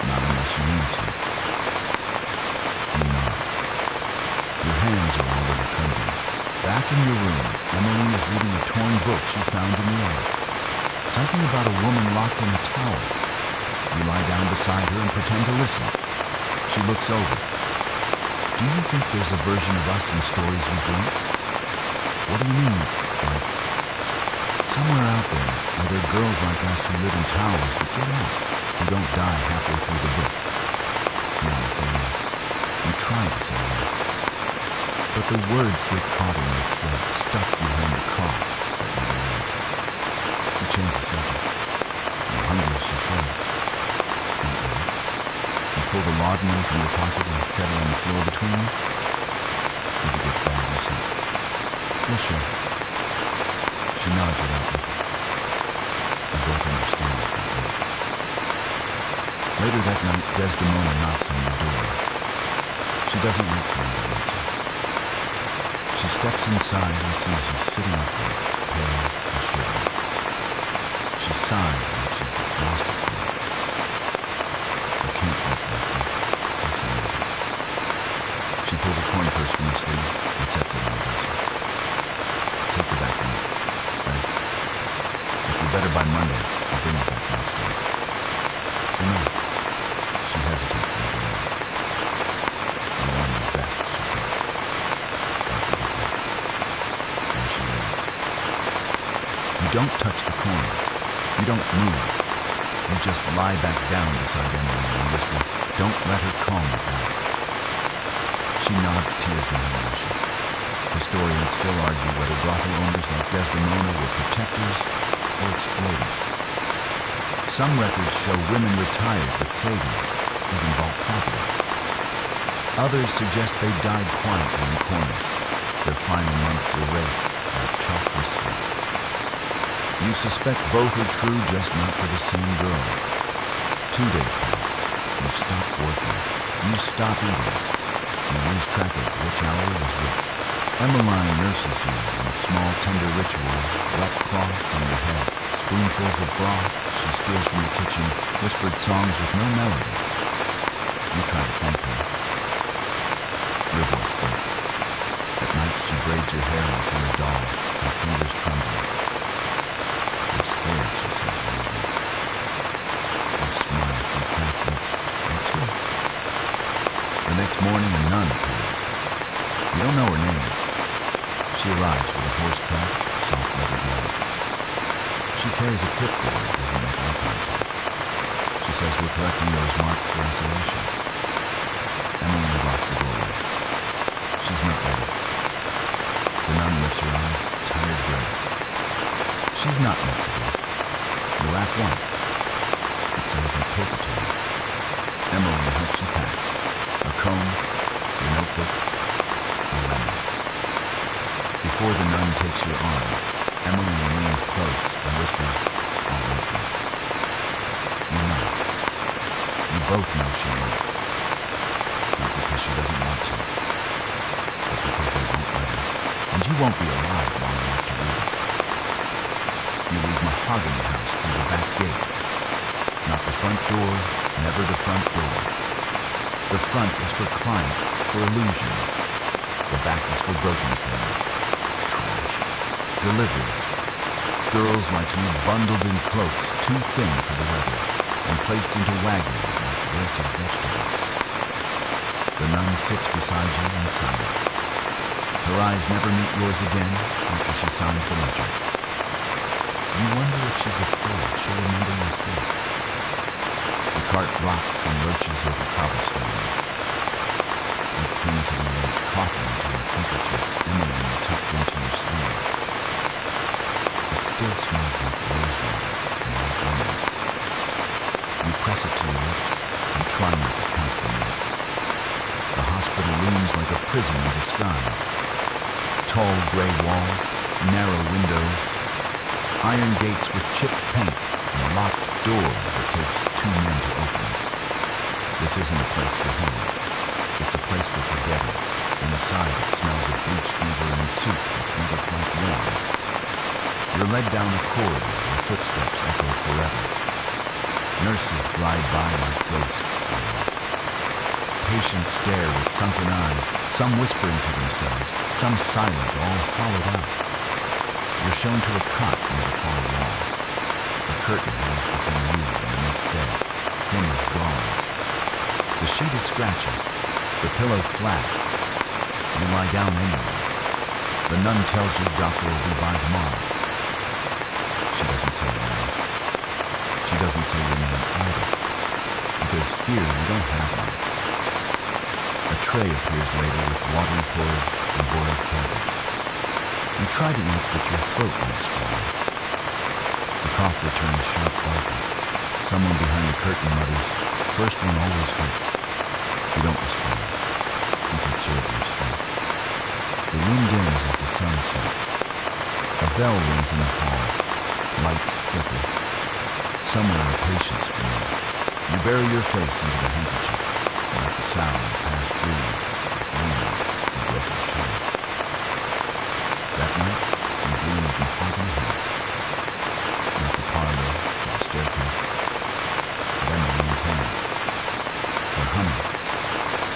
Not unless you need to. You nod. Your hands are already trembling. Back in your room, Emmeline is reading a torn book she found in the attic. Something about a woman locked in a tower. You lie down beside her and pretend to listen. She looks over. Do you think there's a version of us in stories you dream? What do you mean, like, somewhere out there, are there girls like us who live in towers but get out, who don't die halfway through the book? You want to say yes. You try to say yes. But the words get caught in your throat, stuck behind the cough that never leaves. You change the subject. You're hungry, she shrugs. Not really. You pull the laudanum from your pocket and set it on the floor between you. If it gets bad, you say, "We'll share." She nods without looking. You both understand it that way. Later that night, Desdemona knocks on your door. She doesn't wait for you to answer. She steps inside and sees you sitting upright, pale and shivering. She sighs like she's exhausted from it. You can't look like this. You say nothing. She pulls a coin purse from her sleeve and sets it on the dresser. Take the back one. Thanks. If you're better by Monday, I'll bring you back downstairs. Good night. She hesitates in the doorway. You're one of my best, she says. Don't forget that. And she leaves. You don't touch the coins. You don't move. You just lie back down beside Emily and whisper, "Don't let her call me back." She nods, tears in her lashes. Historians still argue whether brothel owners like Desdemona were protectors or exploiters. Some records show women retired with savings, even bought property. Others suggest they died quietly in corners, their final months erased like chalk for sleep. You suspect both are true, just not for the same girl. 2 days pass. You stop working. You stop eating. You lose track of which hour was which. Emmeline nurses you in small, tender rituals, wet cloths on your head, spoonfuls of broth she steals from the kitchen, whispered songs with no melody. You try to thank her. Your voice breaks. At night, she braids your hair like you're a doll. her fingers trembling. I'm scared, she says wearily. You smile from cracked lips. Me too. The next morning, a nun appears. You don't know her name. She arrives with a horse-craft, soft leather gloves. She carries a clipboard, doesn't make eye contact. She says we're collecting those marked for isolation. Emily blocks the doorway. She's not ready. The nun lifts her eyes, tired gray. She's not meant to be. You laugh once. It sounds like paper to me. Emily helps you pack. A comb, your notebook, a lemon. Before the nun takes your arm, Emily leans close and whispers, "I'll wait for you." You know. You both know she won't. Not because she doesn't want to, but because they won't let her. And you won't be alive long enough to read it. You leave Mahogany House through the back gate. Not the front door, never the front door. The front is for clients, for illusions. The back is for broken things. Trash. Deliveries. Girls like you bundled in cloaks, too thin for the weather, and placed into wagons like wilted vegetables. The nun sits beside you in silence. Her eyes never meet yours again after she signs the ledger. You wonder if she's afraid she'll remember your face. The cart rocks and lurches over cobblestones. You cling to the edge, coughing into your handkerchief, Emily tucked into your sleeve. It still smells like rosewater and like lemon. You press it to your lips and try not to count the minutes. The hospital looms like a prison in disguise. Tall gray walls, narrow windows, iron gates with chipped paint, and a locked door that takes two men to open it. This isn't a place for healing. It's a place for forgetting. Inside it smells of bleach fever and soup that's never quite warm. You're led down a corridor where footsteps echo forever. Nurses glide by like ghosts. Patients stare with sunken eyes, some whispering to themselves, some silent, all hollowed out. You're shown to a cot near the far wall. A curtain hangs between you and the next bed, thin as gauze. The sheet is scratchy, the pillow flat. You lie down anyway. The nun tells you doctor will be by tomorrow. She doesn't say when. She doesn't say your name either, because here you don't have one. A tray appears later with watery porridge and boiled cabbage. You try to eat, but your throat won't swallow. The cough returns sharp barking. Someone behind the curtain mutters, "First one always hurts." You don't respond. You conserve your strength. The room dims as the sun sets. A bell rings in the hall. Lights flicker. Somewhere a patient screams. You bury your face into the handkerchief and let the sound pass through you like wind and broken shell. That night, you dream of Mahogany House. Not the parlor or the staircase, but Emmeline's hands. Her humming,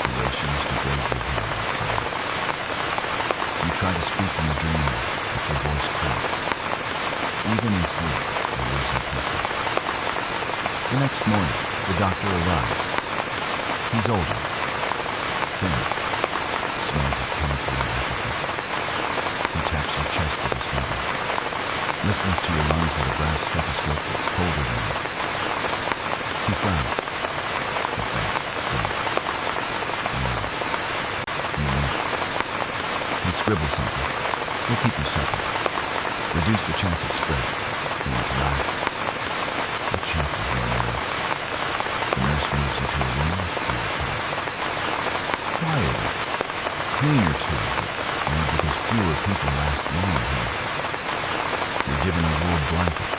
the way she used to braid your hair inside. You try to speak in the dream, but your voice cracks. Even in sleep, you lose impulses. The next morning, the doctor arrives. He's older, thin, smells of chemical and apathy. He taps your chest with his finger, listens to your lungs with a brass stethoscope that's colder than his. He frowns, but backs still. You wink. He scribbles something. We'll keep you separate. Reduce the chance of spread. You want to laugh? What chances there are? The nurse moves you to a room with fewer cats. Quieter, cleaner too, but only because fewer people last long here. You're given a wool blanket.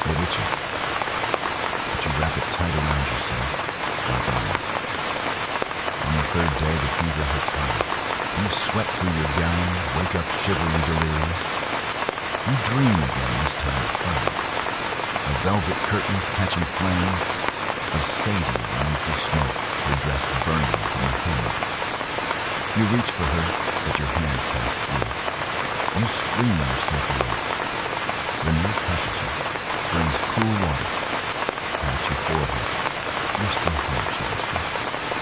It itches, but you wrap it tight around yourself, like armor. On the third day, the fever hits high. You sweat through your gown, wake up shivering delirious. You dream again, this time of fun. Of velvet curtains catching flame, of Sadie running through smoke, her dress burning from a hammock. You reach for her, but your hands pass through. You scream yourself awake. The nurse hushes you, brings cool water, pats your forehead. You're still here, she whispers.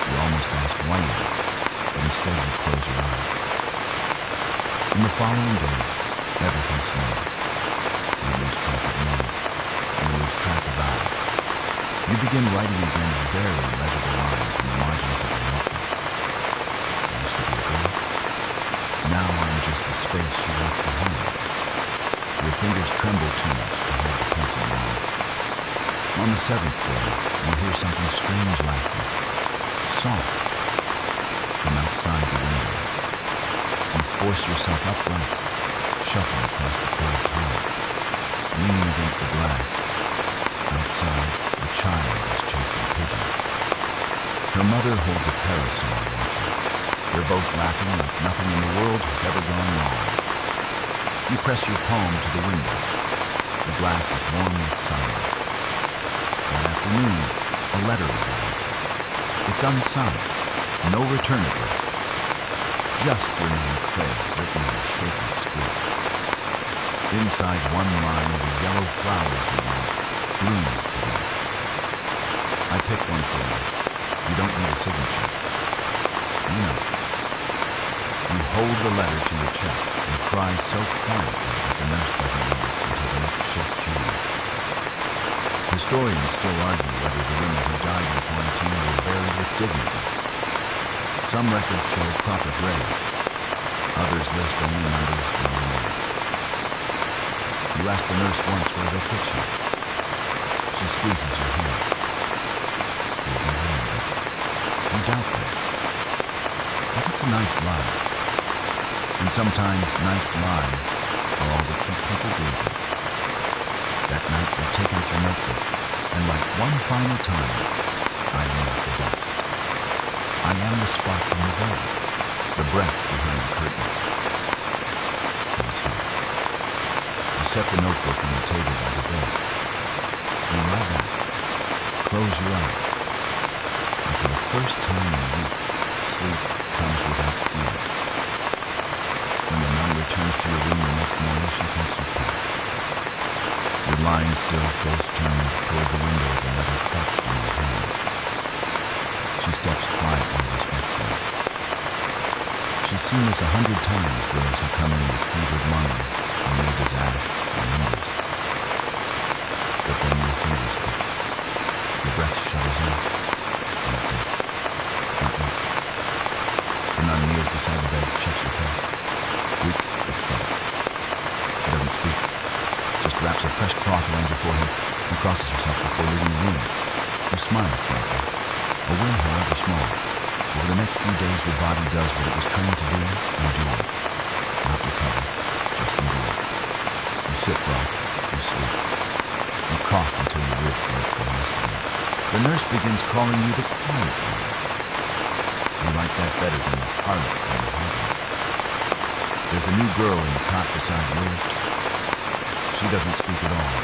You almost ask why you're here, but instead you close your eyes. In the following days, everything slows. You lose track of names. You lose track of hours. You begin writing again barely legible lines in the margins of your notebook. I used to be a girl. Now I'm just the space she left behind. Your fingers tremble too much to hold the pencil long. On the 7th day, you hear something strange laughing. Soft. From outside the window. You force yourself upright, shuffle across the cold tile, leaning against the glass. Outside, a child is chasing pigeons. Her mother holds a parasol watching. You're both laughing like nothing in the world has ever gone wrong. You press your palm to the window. The glass is warm with sunlight. That afternoon, a letter arrives. It's unsigned, no return address. Just your name, Claire, written in a shaky script. Inside one line, the yellow flowers you want bloom today. I picked one for you. You don't need a signature. You know. You hold the letter to your chest and cry so quietly that the nurse doesn't notice until the next shift changes. Historians still argue whether the women who died in quarantine were buried with dignity. Some records show proper graves. Others list only numbers no names. You ask the nurse once where they put you. She squeezes your hand. You can remember. You doubt that. But it's a nice lie. And sometimes nice lies are all that keep people breathing. That night you take out your notebook and write one final time, I am not the dust. I am the spark in the veil, the breath behind the curtain. It was here. You set the notebook on the table by the bed. You lie back, close your eyes, and for the first time in weeks, sleep comes without fear. When the nun returns to your room the next morning, she thinks you passed. You're lying still, face turned toward the window, the letter clutched in your hand. She steps quietly and respectfully. She's seen this 100 times, girls who come in with fevered lungs and leave as ash and embers. But then your fingers twitch. Your breath shudders in. Not dead. Not yet. The nun kneels beside the bed, checks your pulse. Weak, but steady. She doesn't speak. Just wraps a fresh cloth around your forehead and crosses herself before leaving the room. You smile slightly. A win, however small. Over the next few days, your body does what it was trained to do, endure. Not recover, just endure. You sit rock, you sleep. You cough until your ribs ache the last of it. The nurse begins calling you the quiet one. You like that better than the Harlot from Mahogany. There's a new girl in the cot beside yours. She doesn't speak at all.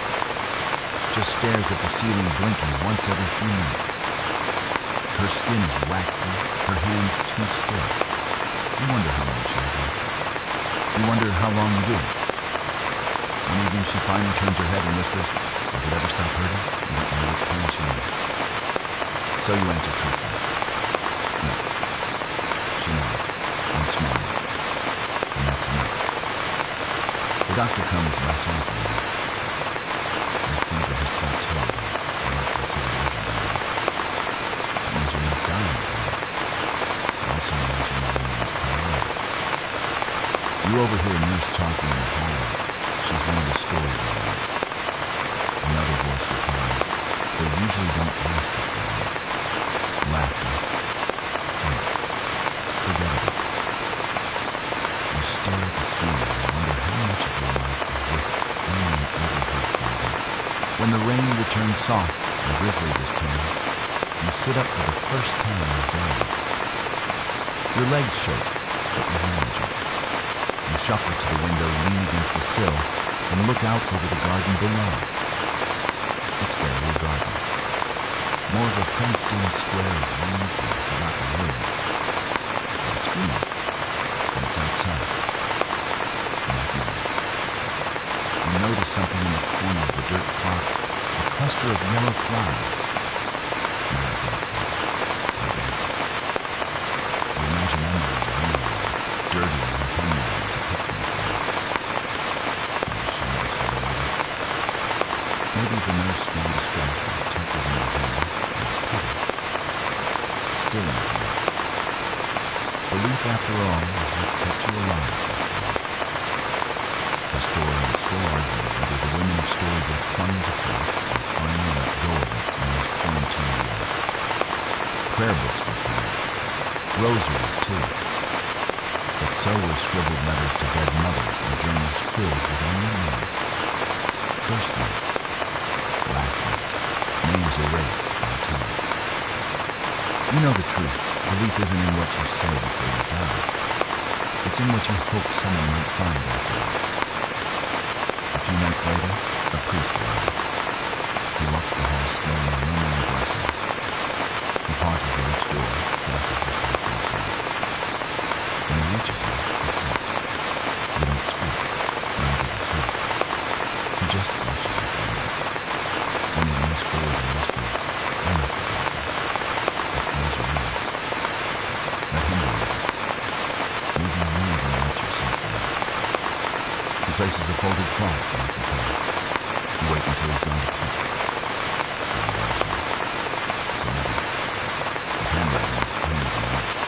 Just stares at the ceiling blinking once every few minutes. Her skin is waxy, her hands too still. You wonder how long she has left. You wonder how long you do. One evening she finally turns her head and whispers, does it ever stop hurting? You don't know which pain she knows. So you answer truthfully. No. She nods and smiles. And that's enough. The doctor comes less often now. Your fever has plateaued and not considered urgent anymore. That means you're not dying tonight. It also means you're not anyone's priority. You overhear a nurse talking in the hallway. She's one of the story lines. Another voice replies, they usually don't last this long. Laughter. Think. Forget it. You stare at the ceiling and wonder how much of your life exists only in overheard fragments. When the rain returns soft and drizzly this time, you sit up for the first time in days. Your legs shake, but you manage it. You shuffle to the window, lean against the sill, and look out over the garden below. It's barely a garden. More of a fenced-in square of weeds and forgotten hills. But it's green, and it's outside. And that notice something in the corner of the dirt plot, a cluster of yellow flowers. You imagine Emily kneeling, dirty in her hemline to pick them for her. She never said a word. Maybe the nurse found distracted, tinkled in her hand, and pity. Still in her hand. Belief, after all, is what's kept you alive, they say. Historians still argue whether the women of Storyville clung to faith or finally let go of it in those quarantine years. Prayer books were found. Rosaries, too. But so were scribbled letters to dead mothers and journals filled with only names. First names. Last names. Names erased by time. You know the truth. Belief isn't in what you say before you die. It's in what you hope someone might find afterwards. A few nights later, a priest arrives. He walks the halls slowly, murmuring blessings. He pauses at each door, blesses himself and himself. When he reaches you, he stops. You don't speak, neither does he. He just watches you for a minute. Then he leans forward and whispers, "You're not forgotten. But close your eyes. Let him believe it. Maybe you won't even let yourself believe it." He places a folded cloth beneath the pillow. You wait until he's gone to peek. It's not a rosary. It's a letter. The handwriting is uneven etched,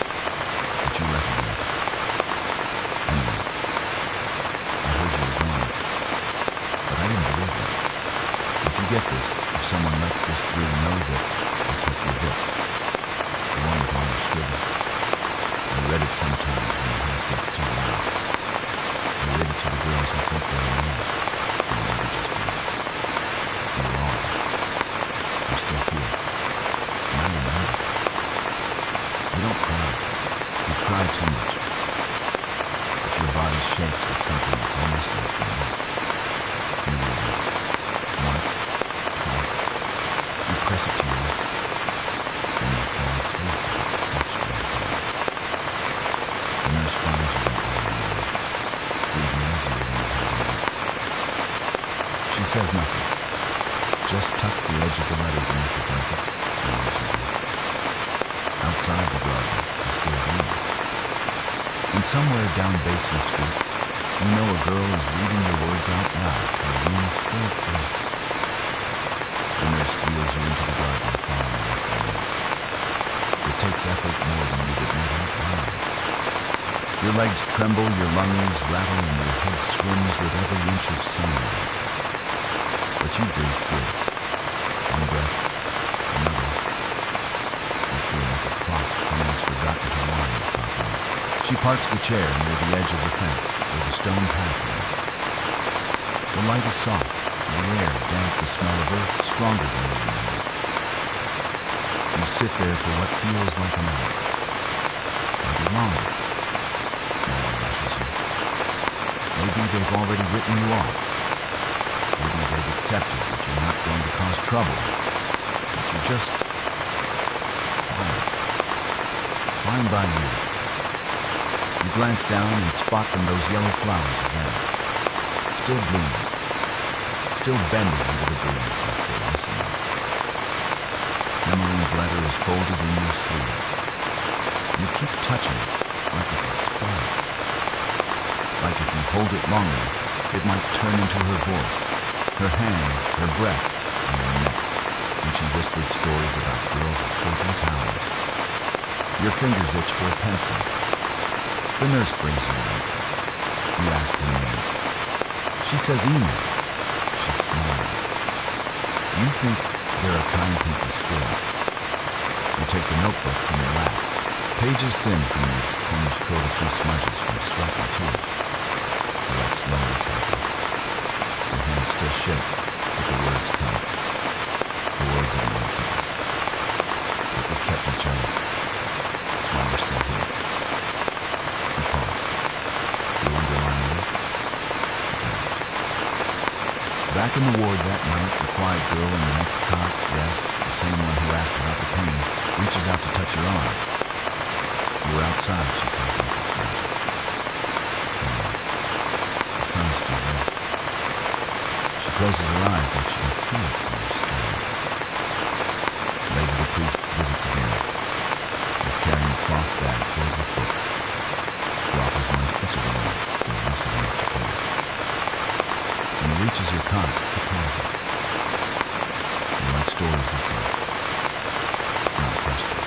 but you recognize it. Emily, I heard you were gone, but I didn't believe you. If you get this, if someone lets this through, know that I kept your book. The one with all your scribble. I read it sometimes when the house gets too loud. I read it to the girls who think they're alone. And never just me. You were always. I'm still here. And I remember. You don't cry. You've cried too much. But your body shakes with something that's almost like this. You read it. Once, twice. You press it to your lips. Then you fall asleep with it etched in your hand. The nurse finds you that way. Breathing easier than it has been. She says nothing, just tucks the edge of the letter beneath the blanket and watches you. Outside the garden is still green. And somewhere down Basin Street, you know a girl is reading your words out loud to a room full of ghosts. The nurse wheels you into the garden following after you. It takes effort more than you'd admit out loud. Your legs tremble, your lungs rattle, and your head swims with every inch of sunlight. But you breathe through it. One breath, another. You feel like a clock someone's forgotten to wind properly. She parks the chair near the edge of the fence, where the stone path ends. The light is soft, and the air damp, the smell of earth stronger than you remember. You sit there for what feels like an hour. Maybe longer. Maybe they've already written you off. Maybe they've accepted that you're not going to cause trouble. That you're just quiet. Fine by you. You glance down and spot them, those yellow flowers again. Still blooming. Still bending under the breeze like they're listening. Emmeline's letter is folded in your sleeve. You keep touching it like it's a spell. Like if you hold it long enough, it might turn into her voice, her hands, her breath, and her neck, when she whispered stories about girls escaping towers. Your fingers itch for a pencil. The nurse brings you one. You ask her name. She says Inez. She smiles. You think there are kind people still. You take the notebook from your lap. Pages thin from your corners coat a few smudges from sweat and tears. You write slowly, carefully. Your hands still shake, but the words come. The world didn't want to keep us. But we kept each other. That's why we're still here. You pause. You underline it. Back in the ward that night, the quiet girl in the next cot, yes, the same one who asked about the pain, reaches out to touch your arm. You were outside, she says, like it's magic. The sun's still there. She closes her eyes like she can feel it through her skin. Later, the priest visits again. He's carrying a cloth bag filled with books. He offers one to each of the ladies, still lucid enough to care. When he reaches your cot, he pauses. You like stories, he says. It's not a question.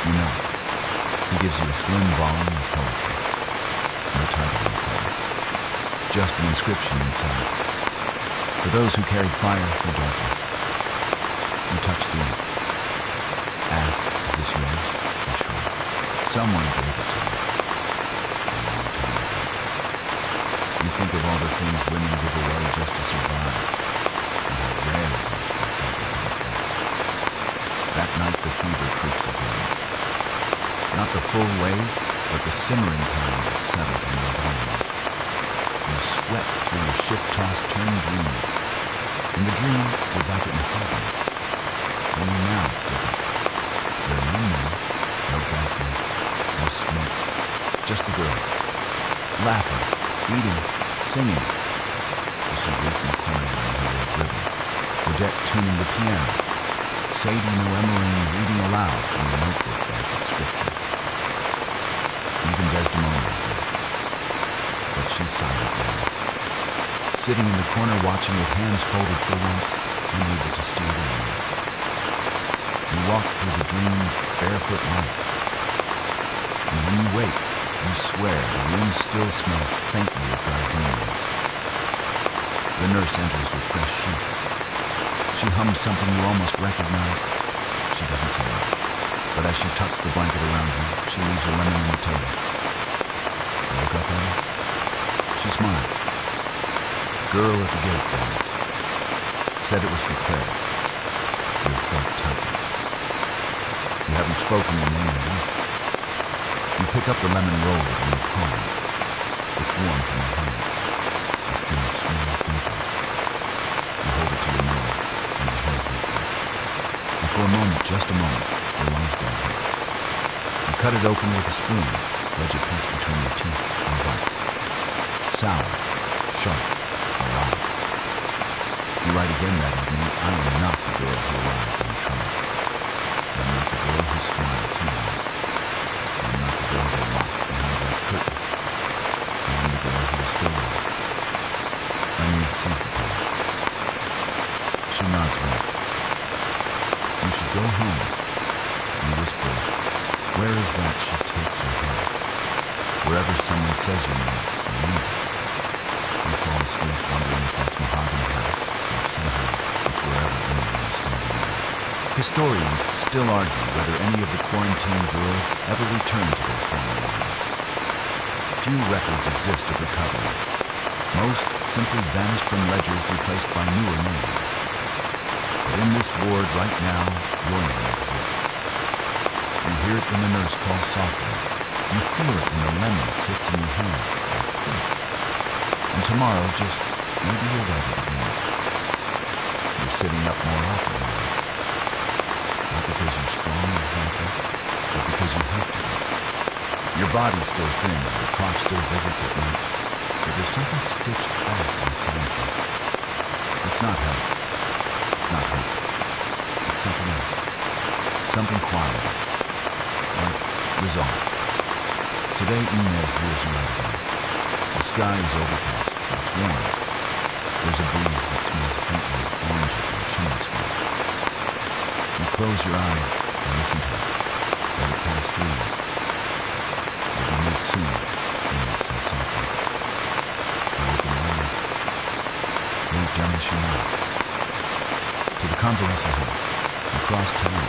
You know. He gives you a slim volume of poetry. No title on the cover. Just an inscription inside. For those who carried fire through darkness. You touch the ink. Ask, is this yours? He shrugs. Someone gave it to you. A long time ago. You think of all the things women give away just to survive. And how rare it is when something like that. That night the fever creeps upon you. Not the full wave, but the simmering time that settles in your bones. You sweat through a ship-tossed turned dream. In the dream, you're back at Mahogany. Only now it's different. There are no men, no gas lights, no smoke. Just the girls. Laughing, eating, singing. You see Ruth McCormick in her red ribbon. Odette tuning the piano. Sadie Noemeline reading aloud from the notebook like it's scripture. Even Desdemona is there. But she's silent now. Sitting in the corner watching with hands folded for once, unable to steer the wheel. You walk through the dream barefoot light. And when you wake, you swear the room still smells faintly of gardenias. The nurse enters with fresh sheets. She hums something you almost recognize. She doesn't say much, but as she tucks the blanket around you, she leaves a lemon on the table. You look up at her. She smiles. Girl at the gate, then. Said it was for Claire. Your throat tightens. You haven't spoken your name in weeks. You pick up the lemon roll in your palm. It's warm from your hand. The skin is smooth and dimpled. You hold it to your nose, and your hair heats. And for a moment, just a moment, your lungs don't hurt. You cut it open with a spoon, wedge a piece between your teeth, and bite. Sour, sharp, alive. You write again that evening, I am not the girl who arrived in the trunk. I'm not the girl who smiled too long. I'm not the girl they locked behind red curtains. I am the girl who is still there. My niece sees the page. She nods once. You should go home. You whisper, where is that she takes her head? Wherever someone says your name, it means it. You fall asleep wondering if that's Mahogany House, or somehow it's wherever anyone is standing now. Historians still argue whether any of the quarantined girls ever returned to their former lives. Few records exist of recovery. Most simply vanished from ledgers replaced by newer names. But in this ward right now, your name exists. You hear it when the nurse calls softly. You feel it when the lemon sits in your hand like fruit. And tomorrow, just maybe you'll write it again. You're sitting up more often now. Not because you're strong exactly, but because you have to be. Your body's still thin, your cough still visits at night, but there's something stitched back inside you. It's not health. It's not hope. It's something else. Something quiet. Like resolve. Today, Inez wheels you out again. The sky is overcast, but it's warm. There's a breeze that smells faintly of oranges and chimney smoke. You close your eyes and listen to it. Let it pass through you. You'll be moved soon, Inez says softly. You open your eyes. Move down as she nods. To the convalescent house, across town,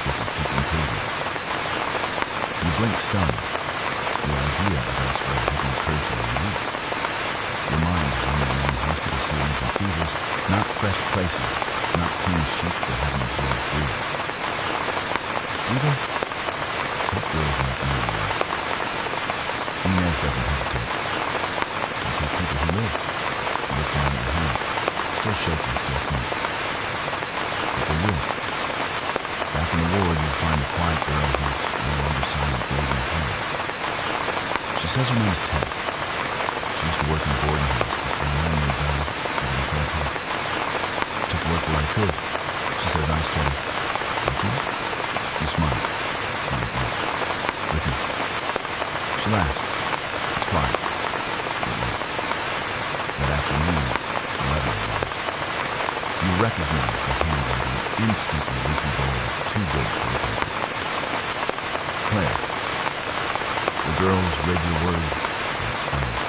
if you keep improving. You blink stunned. The idea of elsewhere hadn't occurred to you in weeks. Your mind is only on hospital ceilings and fevers, not fresh places, not clean sheets that haven't absorbed grief. Either take girls like me to rest. Inez doesn't hesitate. You take people who live. You look down at your hands, still shaking, still faint. But they will. Back in the ward, you'll find a quiet girl who's no longer silent, braiding her hair. She says her name's Tess. She used to work in a boarding house, but when Len moved out, I could. She says, I stay. Thank you. You smile. With me. She laughs. It's quiet. That afternoon, 11 arrives. You recognize the handwriting instantly leaky bold, too big for the paper. Claire. The girls read your words and smiles.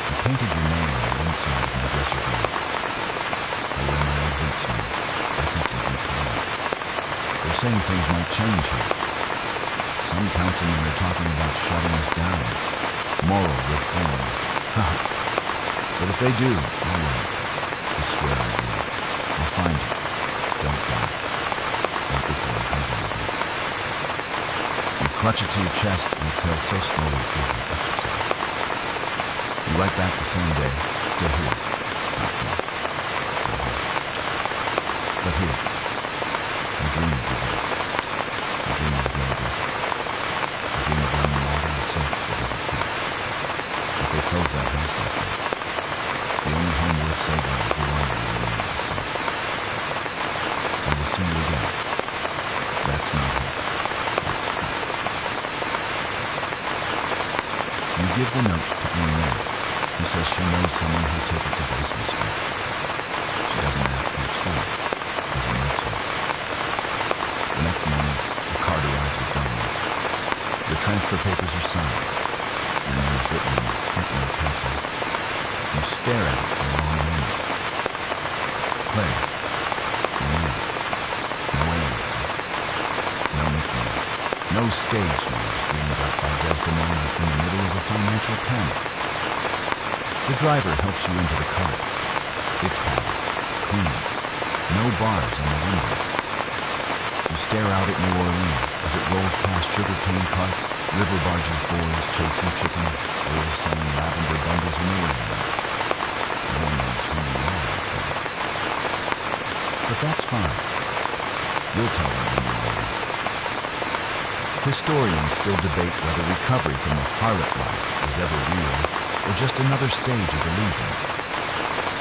I painted your name on the inside of my dresser drawer. I wear my old boots now. I think you'll be proud. They're saying things might change here. Some councilmen are talking about shutting us down. Moral reform. But if they do, all right. I swear I will. I'll find you. Don't die. Not before I hug you again. You clutch it to your chest and exhale so slowly it feels like exercise. You write back the same day, still here. Not here. Not home. But here. I dream of you both. I dream of the girl desert. I dream of running water and silk that doesn't fit. If they close that house like that, the only home worth saving is the one where you remain the same. I will see you again. That's not hope. That's fact. You give the note to Inez, who says she knows someone who took it to Basin Street. She doesn't ask who it's for. Doesn't need to. The next morning, the card arrives at dawn. The transfer papers are signed. Your name is written in pink pencil. You stare at it for a long moment. Claire, your name. No aliases. No nicknames. No stage names dreamed up by Desdemona in the middle of a financial panic. The driver helps you into the car. It's padded, clean. No bars on the window. You stare out at New Orleans as it rolls past sugarcane carts, river barges, boys chasing chickens, girls selling lavender bundles in the rain. No one knows who you are out there. But that's fine. You'll tell them when you're ready. Historians still debate whether recovery from the harlot life was ever real or just another stage of illusion.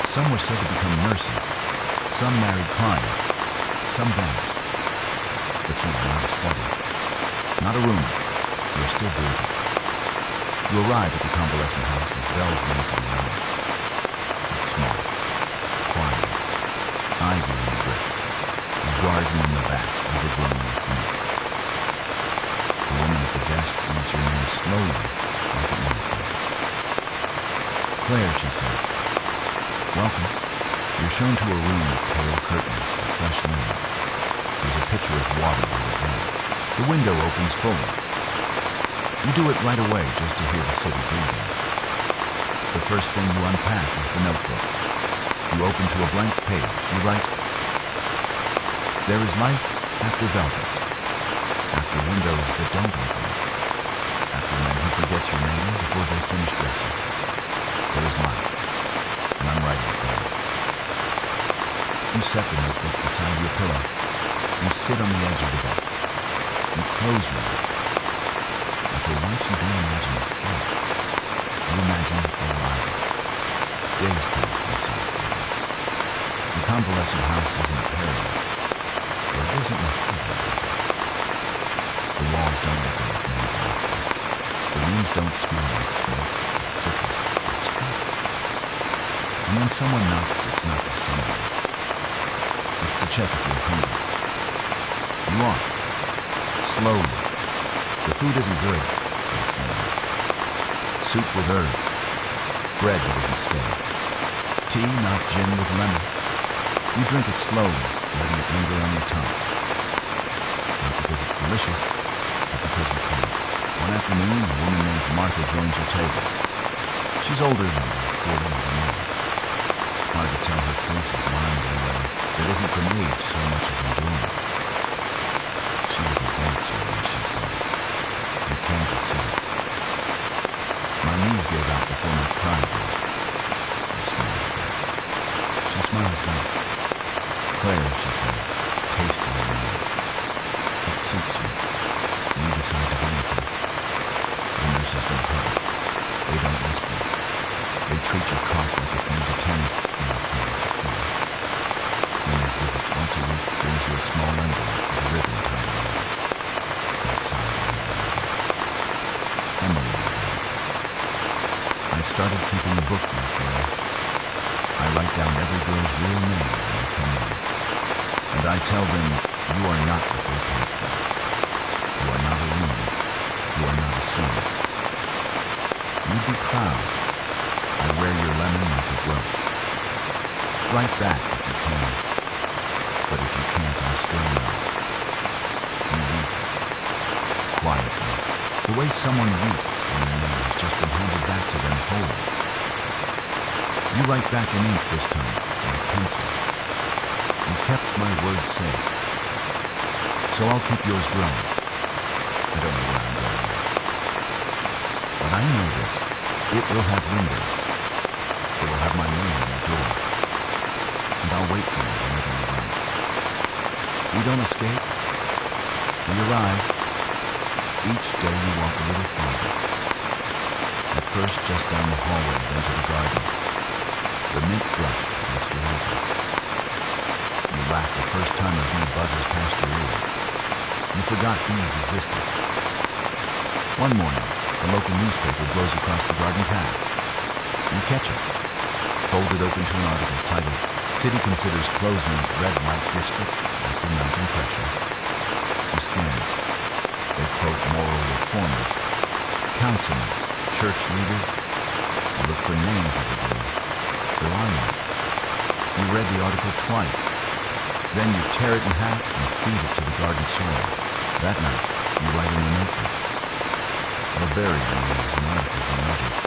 Some were said to become nurses, some married clients, some vanished. But you are not a study, not a rumor. You are still breathing. You arrive at the convalescent house as bells ring for the hour. It's small, quiet, ivy in the bricks, a garden in the back overgrown with mint. The woman at the desk reads your name slowly, like it means something. Claire, she says. Welcome. You're shown to a room with pale curtains and fresh linen. There's a pitcher of water on the bed. The window opens fully. You do it right away just to hear the city breathing. The first thing you unpack is the notebook. You open to a blank page. You write, there is life after velvet, after windows that don't open, after men who forget your name before they finish dressing. There is life, and I'm writing it down. You set the notebook beside your pillow. You sit on the edge of the bed. You close your eyes. And for once you don't imagine escape. You imagine arrival. Days pass in soft breathing. The convalescent house isn't a paradise. But it isn't a heaven. The walls don't echo with men's laughter. The rooms don't smell like smoke, and citrus, and sweat. And when someone knocks, it's not to summon. It's to check if you're hungry. You are. Slowly. The food isn't good, but it's warm. Soup with herbs. Bread that isn't stale. Tea, not gin, with lemon. You drink it slowly, letting it linger on your tongue. Not because it's delicious, but because you can. One afternoon, a woman named Martha joins your table. She's older than you, 40 or more. Hard to tell her face is lined in a way that isn't from age so much as endurance. She was a dancer when she says, in Kansas City. My knees gave out before my pride did. You smile at her. She smiles back. Claire, she says, taste the lemonade. It suits you. You decide to be with her. The nurses don't hurt. They don't whisper. They treat your cough like a thing to tend and a thing to cure. a week brings you a small envelope with a ribbon tied around it. And signed Emily. I started keeping a book like that. I write down every girl's real name when they come in. And I tell them, you are not what they paid for. You are not a woman. You are not a slave. You'd be proud. I wear your lemon like a brooch. Write back if you can. But if you can't, I still know. You weep. Quietly. The way someone weeps when their name has just been handed back to them whole. You write back in ink this time, in a pencil. You kept my word safe. So I'll keep yours growing. I don't know where I'm going yet. But I know this. It will have windows. It will have my name on the door. And I'll wait for you whenever you write. We don't escape. We arrive. Each day you walk a little farther. At first just down the hallway, then to the garden. The mint brush against your ankle. You laugh the first time a bee buzzes past your ear. You forgot bees existed. One morning, the local newspaper blows across the garden path. You catch it. Fold it open to an article titled, City Considers Closing Red Light District After Mounting Pressure. You scan it. They quote moral reformers, councilmen, church leaders. You look for names of the girls. There are none. You read the article twice. Then you tear it in half and feed it to the garden soil. That night, you write in the notebook. They'll bury your names and articles in ledgers.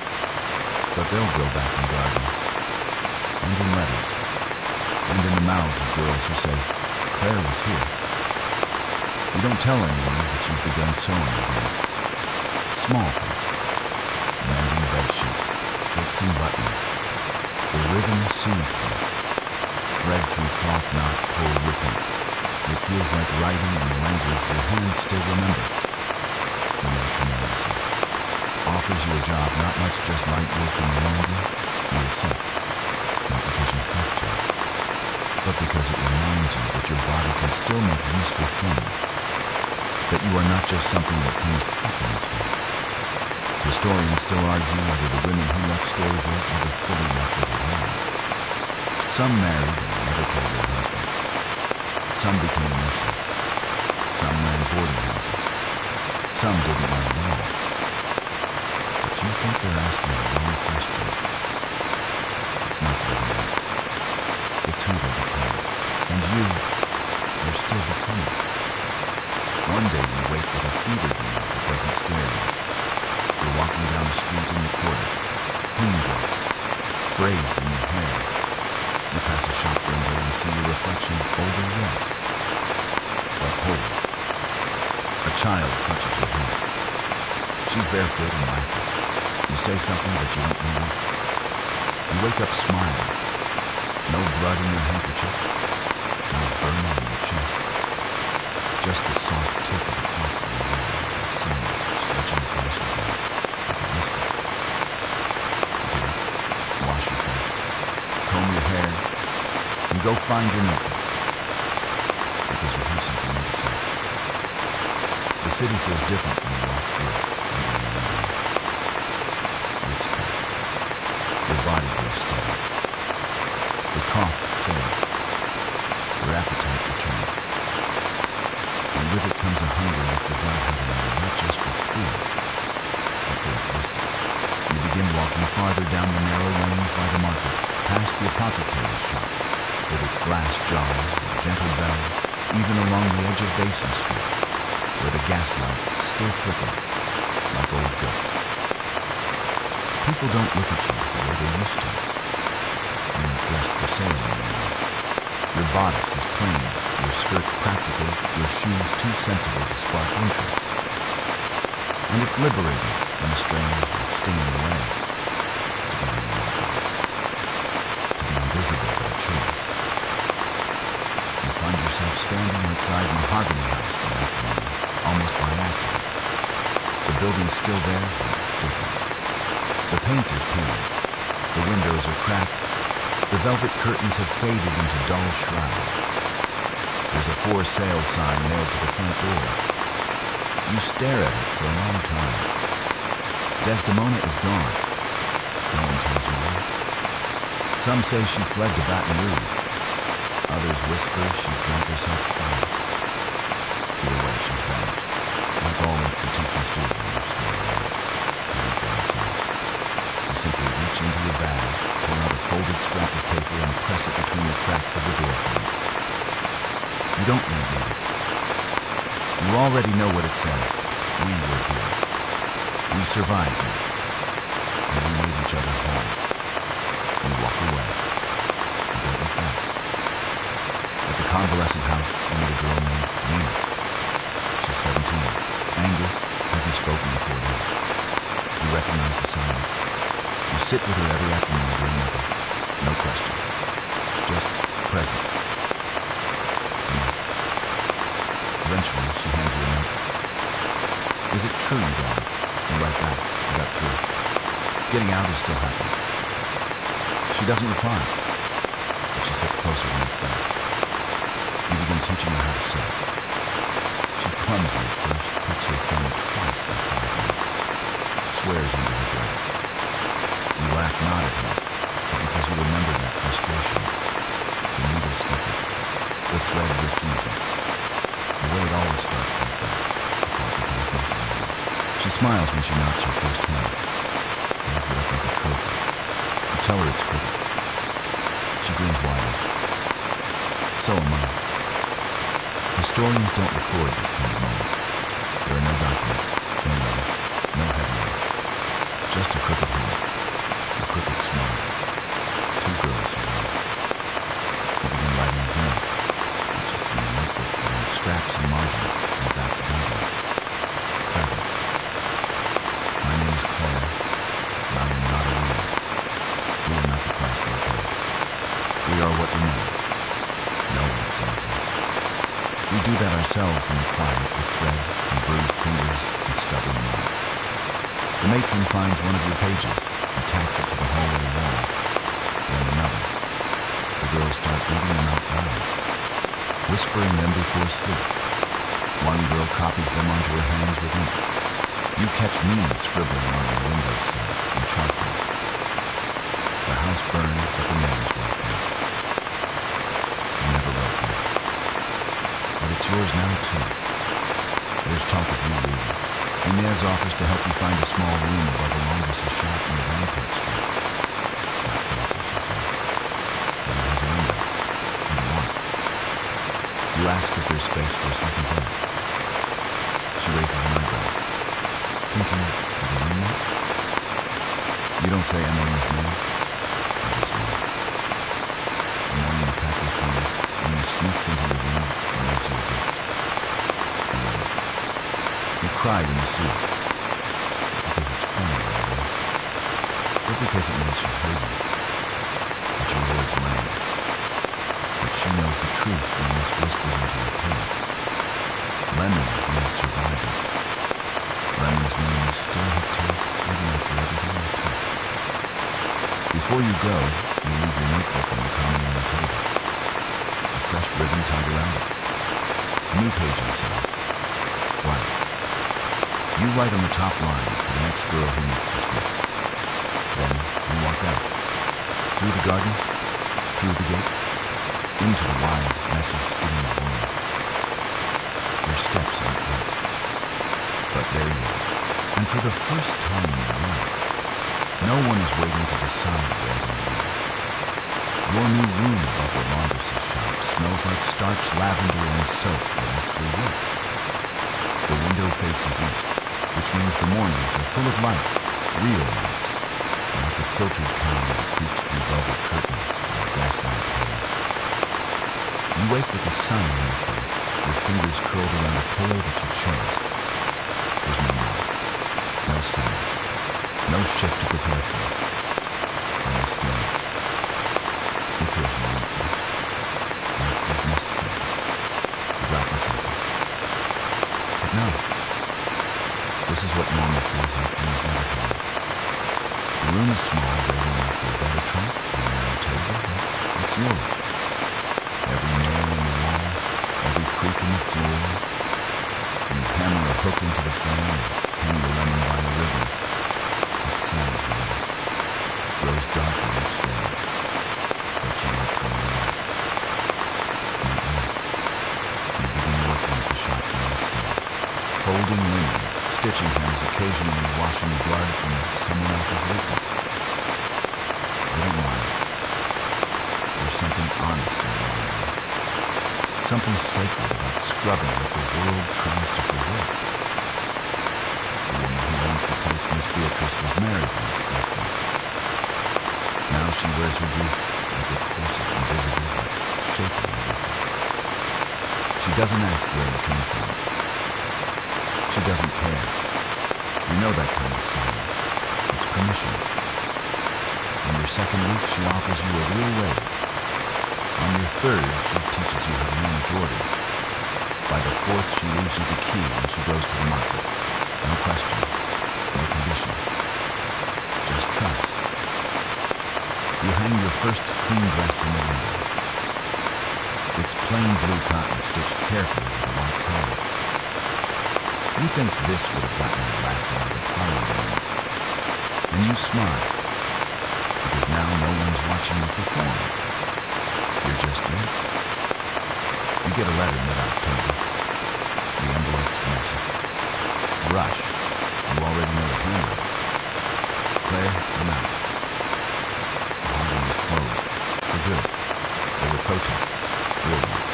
But they'll grow back in gardens. And in letters. And in the mouths of girls who say, Claire was here. You don't tell anyone that you've begun sewing again. Small things. Mending bed sheets. Fixing buttons. The rhythm soothes you. Thread through cloth knot, pull repeat. It feels like writing in a language your hands still remember. The matron notices. Offers you a job, not much just light work in the laundry. You accept. Not because you have to, but because it reminds you that your body can still make useful things. That you are not just something that things happen to. Historians still argue whether the women who left Storyville ever fully left it at all. Some married and never told their husbands. Some became nurses. Some ran boarding houses. Some didn't run at all. But you think they're asking the wrong question. It's not what they are. It's who they became. And you're still becoming. One day you wake with a fever dream that doesn't scare you. You're walking down the street in the quarter, clean dress, braids in your hair. You pass a shop window and see your reflection, older, yes. But hold. A child touches your hand. She's barefoot and laughing. You say something that you don't know what. You wake up smiling. No blood in your handkerchief. No burning in your chest. Just the soft tip of the cloth in your hand, the sun stretching across your head like a biscuit. Get up, wash your face, comb your hair, and go find your notebook. Because you have something new to say. The city feels different when you walk through it. You expect. Your body grows steady. The cough fades. Your appetite returns. And with it comes a hunger you forgot how to know, not just for food, but for existence. You begin walking farther down the narrow lanes by the market, past the apothecary's shop, with its glass jars and gentle bells, even along the edge of Basin Street, where the gas lights still flicker like old ghosts. People don't look at you the way they used to. You're not dressed for sale anymore. Your bodice is plain, your skirt practical, your shoes too sensible to spark interest. And it's liberating when a stranger is stinging away. To be unremarkable. To be invisible by choice. You find yourself standing outside Mahogany House one afternoon, almost by accident. The building's still there, but different. The paint is peeling. The windows are cracked. The velvet curtains have faded into dull shrouds. There's a for sale sign nailed to the front door. You stare at it for a long time. Desdemona is gone. No one tells you where. Some say she fled to Baton Rouge. Others whisper she drank herself to fire. Either way, she's vanished. Like all institutions do when their story ends. You don't go inside. You simply reach into your bag, pull out a folded scrap of paper, and press it between the cracks of the door frame. You don't read it. You already know what it says. We were here. We survived it. And we made each other whole. We walk away. We don't look back. At the convalescent house, you meet a girl named Nina. She's 17. Anger hasn't spoken in 4 days. You recognize the silence. You sit with her every afternoon during nothing. No questions. Just presence. It's enough. Eventually, she hands you a note. Is it true you got it? You write back. You got through. Getting out is still happening. She doesn't reply, but she sits closer the next day. You begin teaching her how to sew. She's clumsy at first, hooks her thumb twice in 5 minutes. Swears under her breath. You laugh not at her, but because you remember that frustration. The needle slipping, the thread refusing. The way it always starts like that, before it becomes miserable. She smiles when she knots her first hem. Holds it up like a trophy. You tell her it's crooked. She grins widely. So am I. Historians don't record this kind of moment. There are no documents, no letter, no headline. Just a crooked hand, a crooked smile. 2 girls survive. You begin writing again, not just in a notebook, but in scraps and margins on the backs of envelopes. Fragments. My name is Claire, and I am not a winner. We are not the price they pay. We are what remains. No one sends us. We do that ourselves in the quiet with thread and bruised fingers and stubborn mind. The matron finds one of your pages and tacks it to the hallway wall. Then another. The girls start reading them out loud, whispering them before sleep. One girl copies them onto her hands with ink. You catch Nina scribbling on the windowsill in charcoal. The house burned, but the names wiped out. You never wrote them. But it's yours now, too. There's talk of you leaving. Inez offers to help you find a small room above the laundress's shop near Rampart Street. It's not fancy, she says. But it has a window. And a lock. You ask if there's space for a second bed. She raises an eyebrow. Thinking of a roommate? You don't say Emily's name. You just know. The morning you pack your things, Nina sneaks into your room and leaves you a gift. You love it. You cry when you see it. Not because it's funny, always. But because it makes you hurt you. But your words land. But she knows the truth when it's whispered into your pillow. Lemons mean survival. Lemons mean you still have taste even after everything you took. Before you go, you leave your notebook on the common on the table. A fresh ribbon tied around it. A new page inside. Blank. You write on the top line for the next girl who needs to speak. Then you walk out. Through the garden, through the gate, into the wide, messy, steamy world. Your steps aren't light. But there you are. And for the first time in your life, no one is waiting to decide where you live. Your new room above the laundress's shop smells like starched lavender and soap that actually works. The window faces east, which means the mornings are full of light, real light, not the filtered kind that creeps through velvet curtains or gaslight haze. You wake with the sun on your face, your fingers curled around a pillow that you chose. There's no night, no sun, no shift to prepare for, only stillness. It feels wrong at first, like you've missed something, forgotten something. But no, this is what normal feels like when you've never had it. The room is small, barely enough for a bed or trunk, and a narrow table, but it's yours. Every nail in the wall, walk into the flame and hang the lemon by a ribbon. It's sad, isn't it? Grows darker each day, but you won't throw it away. Not yet. You begin working at the shop downstairs, folding linens, stitching hems, occasionally washing the blood from someone else's liquor. You don't mind. There's something honest in it. Something sacred about scrubbing what the world tries to forget. The woman who owns the place, Miss Beatrice, was married once briefly. Now she wears her grief like a corset, invisible but shaping everything. She doesn't ask where it came from. She doesn't care. You know that kind of silence. It's permission. On your second week, she offers you a real wage. On your third, she teaches you how to manage orders. By the fourth, she leaves you the key when she goes to the market. No questions, no conditions. Just trust. You hang your first clean dress in the window. It's plain blue cotton stitched carefully with a white collar. You think this would have gotten a laugh out of the parlor room. And you smile, because now no one's watching you perform. You're just late. You get a letter mid-October. The envelope's messy. Rush. You already know the handwriting. Claire, I'm out. Mahogany is closed. For good. There were protests. Real ones.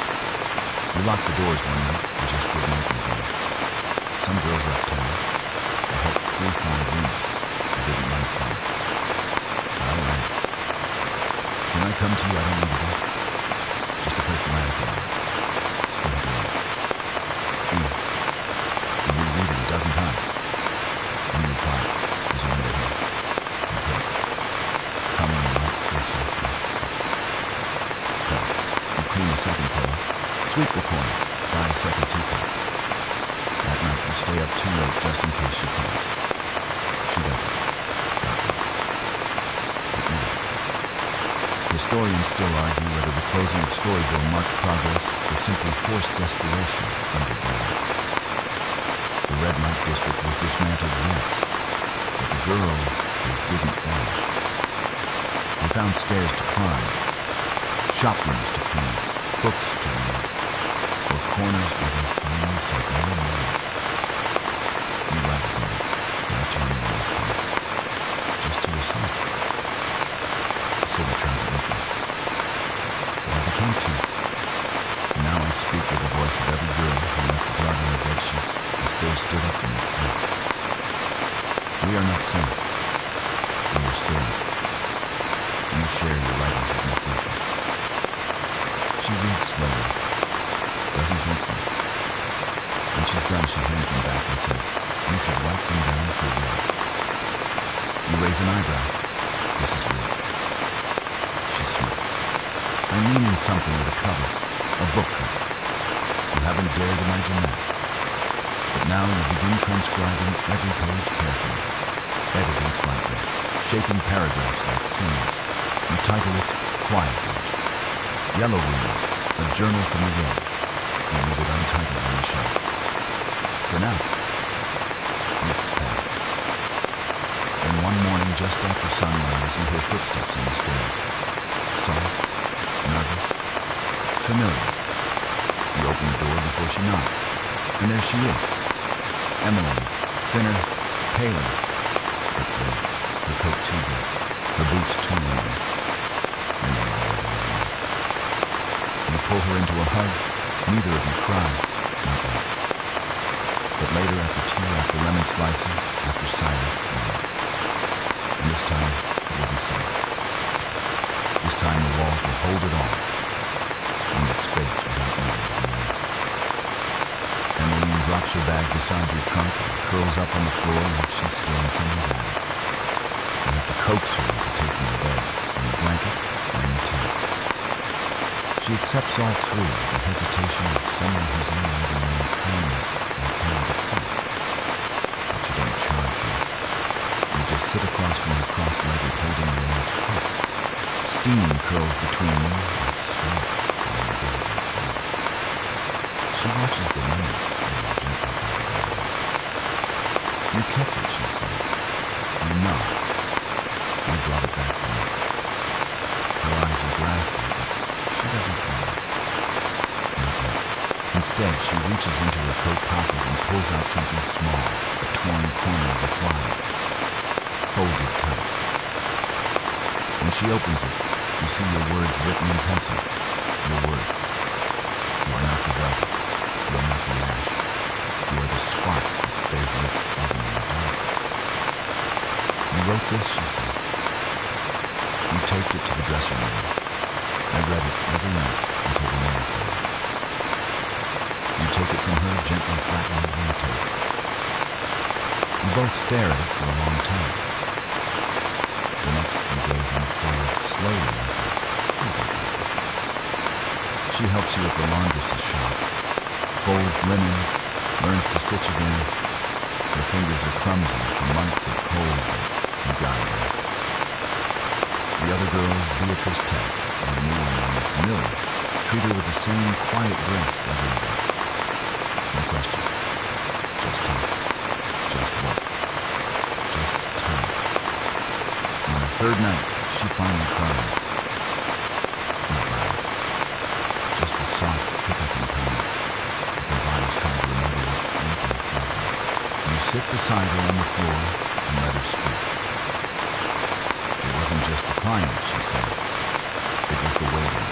We locked the doors one night and just didn't open them. Some girls left town. I helped 3 find weeks. I didn't run far. But I ran. Can I come to you? I don't need a book. Just a place to land for a while. Still have love. E. You reread it a dozen times. And you reply, as you under here. Okay. Come in the light, this softly. Cut. You clean the second pillow. Sweep the corner. Buy a second teacup. That night you stay up too late just in case she comes. She doesn't. Not me. But you do. Historians still argue whether the closing of Storyville marked progress or simply forced desperation underground. The Red Light District was dismantled, yes, but the girls, they didn't vanish. They found stairs to climb, shop rooms to clean, books to read, or corners where they finally said no more. You laughed at me, not to anyone this time, just to yourself. The city tried to whip me, but I became two. And now I speak with the voice of every girl who left blood on the bedsheets and still stood up the next day. We are not saints. We are stories. You share your writings with Miss Beatrice. She reads slowly, doesn't think them. When she's done, she hands them back and says, "You should write them down for real." You raise an eyebrow. This is real. She smirks. I mean in something with a cover, a book cover. You haven't dared imagine that. But now you begin transcribing every page carefully, editing slightly, shaping paragraphs like scenes. You title it quietly. Yellow Rumors, a journal from the edge. You leave it untitled on the shelf. For now, weeks pass. Then one morning, just after sunrise, you hear footsteps on the stairs. Soft, nervous, familiar. You open the door before she knocks, and there she is. Emmeline, thinner, paler, but red. Her coat too big, her boots too long. You know already. You pull her into a hug. Neither of you cry, not yet. But later, after tea, after lemon slices, after silence, and this time it will be safe. This time the walls will hold it all. You make space without needing to be asked. Emmeline drops her bag beside your trunk and curls up on the floor like she's still in someone's attic. You have to coax her into taking the bed, and the blanket, and the tea. She accepts all three with the hesitation of someone who's only ever known kindness and kind of peace. But you don't charge her. You just sit across from her cross-legged holding your own cup. Steam curls between you like smoke on an invisible flame. She watches the lamps swing gently by the window. You kept it, she says. You know. You brought it back to me. Her eyes are glassy, but she doesn't cry. Not yet. Instead, she reaches into her coat pocket and pulls out something small, a torn corner of a flyer, folded tight. When she opens it, you see your words written in pencil. Your words. You are not the velvet. You are not the ash. You are the spark that stays lit even in the dark. You wrote this, she says. You taped it to the dresser mirror. I read it every night until the morning fell. You take it from her, gently flattening it on the tape. You both stare at it for a long time. The next few days unfold slowly like a She helps you at the laundress's shop, folds linens, learns to stitch again. Her fingers are clumsy from months of cold, but you got her. The other girls, Beatrice, Tess, and the new one, Millie, treat her with the same quiet grace they gave her. No question. Just time. Just work. Just time. On her third night, she finally cries. It's not loud. Just the soft hiccup in pain. Her body's trying to remember what anything feels like. You sit beside her on the floor and let her speak. It wasn't just the clients, she says. It was the waiting.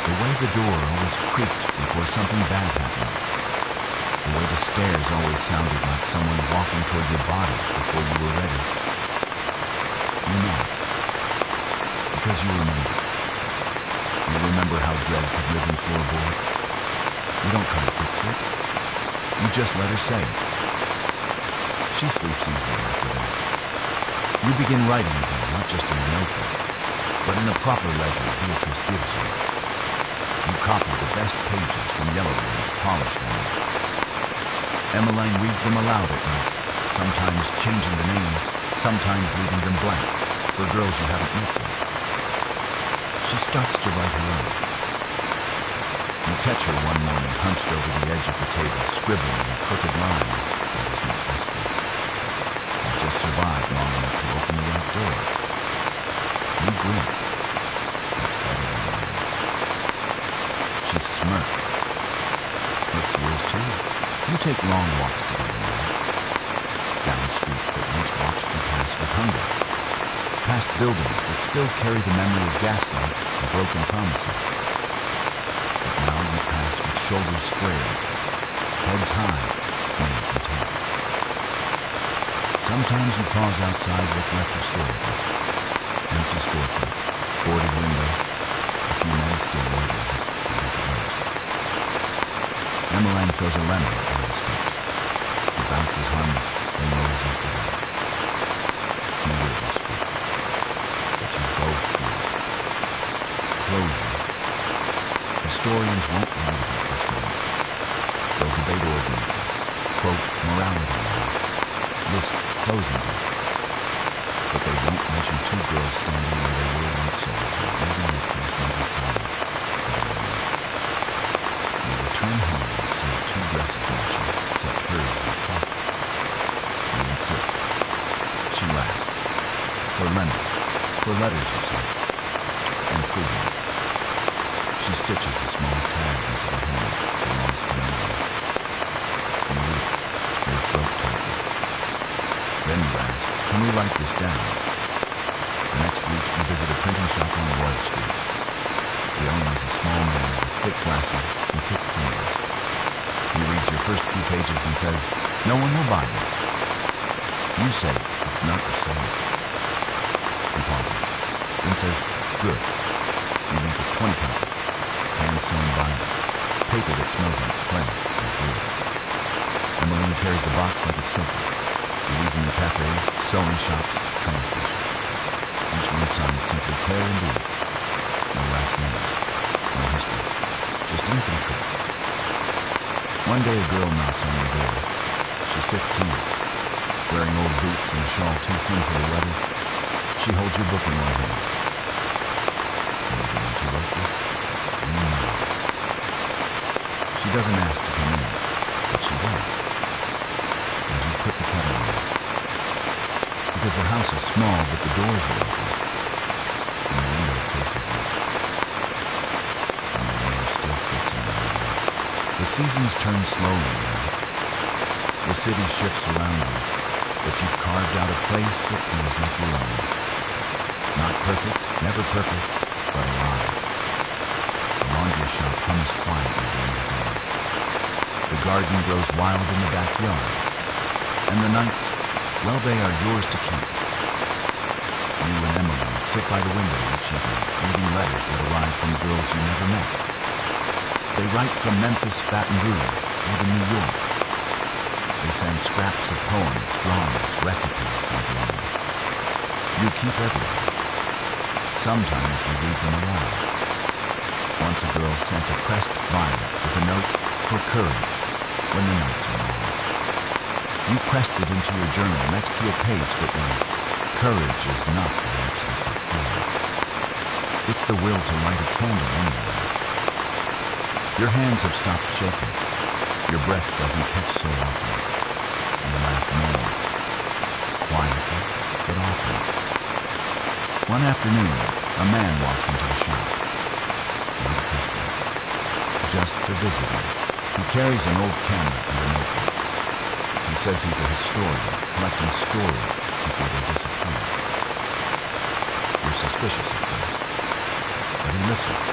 The way the door always creaked before something bad happened. The way the stairs always sounded like someone walking toward your body before you were ready. You know it. Because you remember. You remember how dread could live in floorboards. You don't try to fix it. You just let her say it. She sleeps easier after that. You begin writing again, not just in a notebook, but in a proper ledger Beatrice gives you. You copy the best pages from Yellow Rooms, polish them. Emmeline reads them aloud at night, sometimes changing the names, sometimes leaving them blank, for girls you haven't met yet. She starts to write her own. You catch her one morning hunched over the edge of the table, scribbling in crooked lines. That is not desperate. You've just survived long enough to open the right door. You grin. That's better than mine. She smirks. It's yours too. You take long walks together now. Down streets that once watched you pass with hunger. Past buildings that still carry the memory of gaslight and broken promises. But now you pass with shoulders squared, heads high, names intact. Sometimes you pause outside what's left of storage. Empty storefronts, boarded windows, a few men still loiters at the roasts. Emmeline throws a lemon on the steps. He bounces harmless and rolls into the bed. Neither of you speak, but you both feel it. Closure. Historians won't write about this moment. They'll debate ordinances, quote morality laws, list closing dates. But they won't mention two girls standing where they were once sold, reading their peace needed silence. You return home and see two dresses matching, except hers was pocket. You insist. She laughs. For lemon. For letters, you say. And freedom. She stitches a small tag into the hand that belongs to no one. You weep. Your throat tightens. Then you ask, can we write this down? The next week, you visit a printing shop on Royal Street. The owner is a small man with thick glasses and thick fingers. He reads your first few pages and says, no one will buy this. You say, it's not for sale. He pauses, then says, good. You leave it 20 copies, hand-sewn binder, paper that smells like clay and glue. Emmeline carries the box like it's simple. You leave them in cafes, sewing shops, train stations. Each one signed simply Claire and Lee. No last names, no history, just infantry. One day a girl knocks on your door. She's 15, wearing old boots and a shawl too thin for the weather. She holds your book in one hand. You're the ones who wrote this? You know. She doesn't ask to come in, but she does. And you put the kettle on. because the house is small, but the doors are open, and the window faces east. And the name still fits in the window. The seasons turn slowly now. The city shifts around you, but you've carved out a place that feels like your own. Not perfect, never perfect, but alive. The laundry shop hums quietly during the day. The garden grows wild in the backyard. And the nights, well, they are yours to keep. You and Emily sit by the window each evening, reading letters that arrive from girls you never met. They write from Memphis, Baton Rouge, even New York. They send scraps of poems, drawings, recipes, and drawings. You keep everything. Sometimes you read them aloud. Once a girl sent a pressed violet with a note for courage when the nights are long. You pressed it into your journal next to a page that reads, "Courage is not the absence of fear. It's the will to light a candle anyway." Your hands have stopped shaking. Your breath doesn't catch so often. You laugh more. Quietly, but often. One afternoon, a man walks into the shop. Not a customer. Just a visitor. He carries an old camera and a notebook. He says he's a historian, collecting stories before they disappear. You're suspicious at first, but he listens.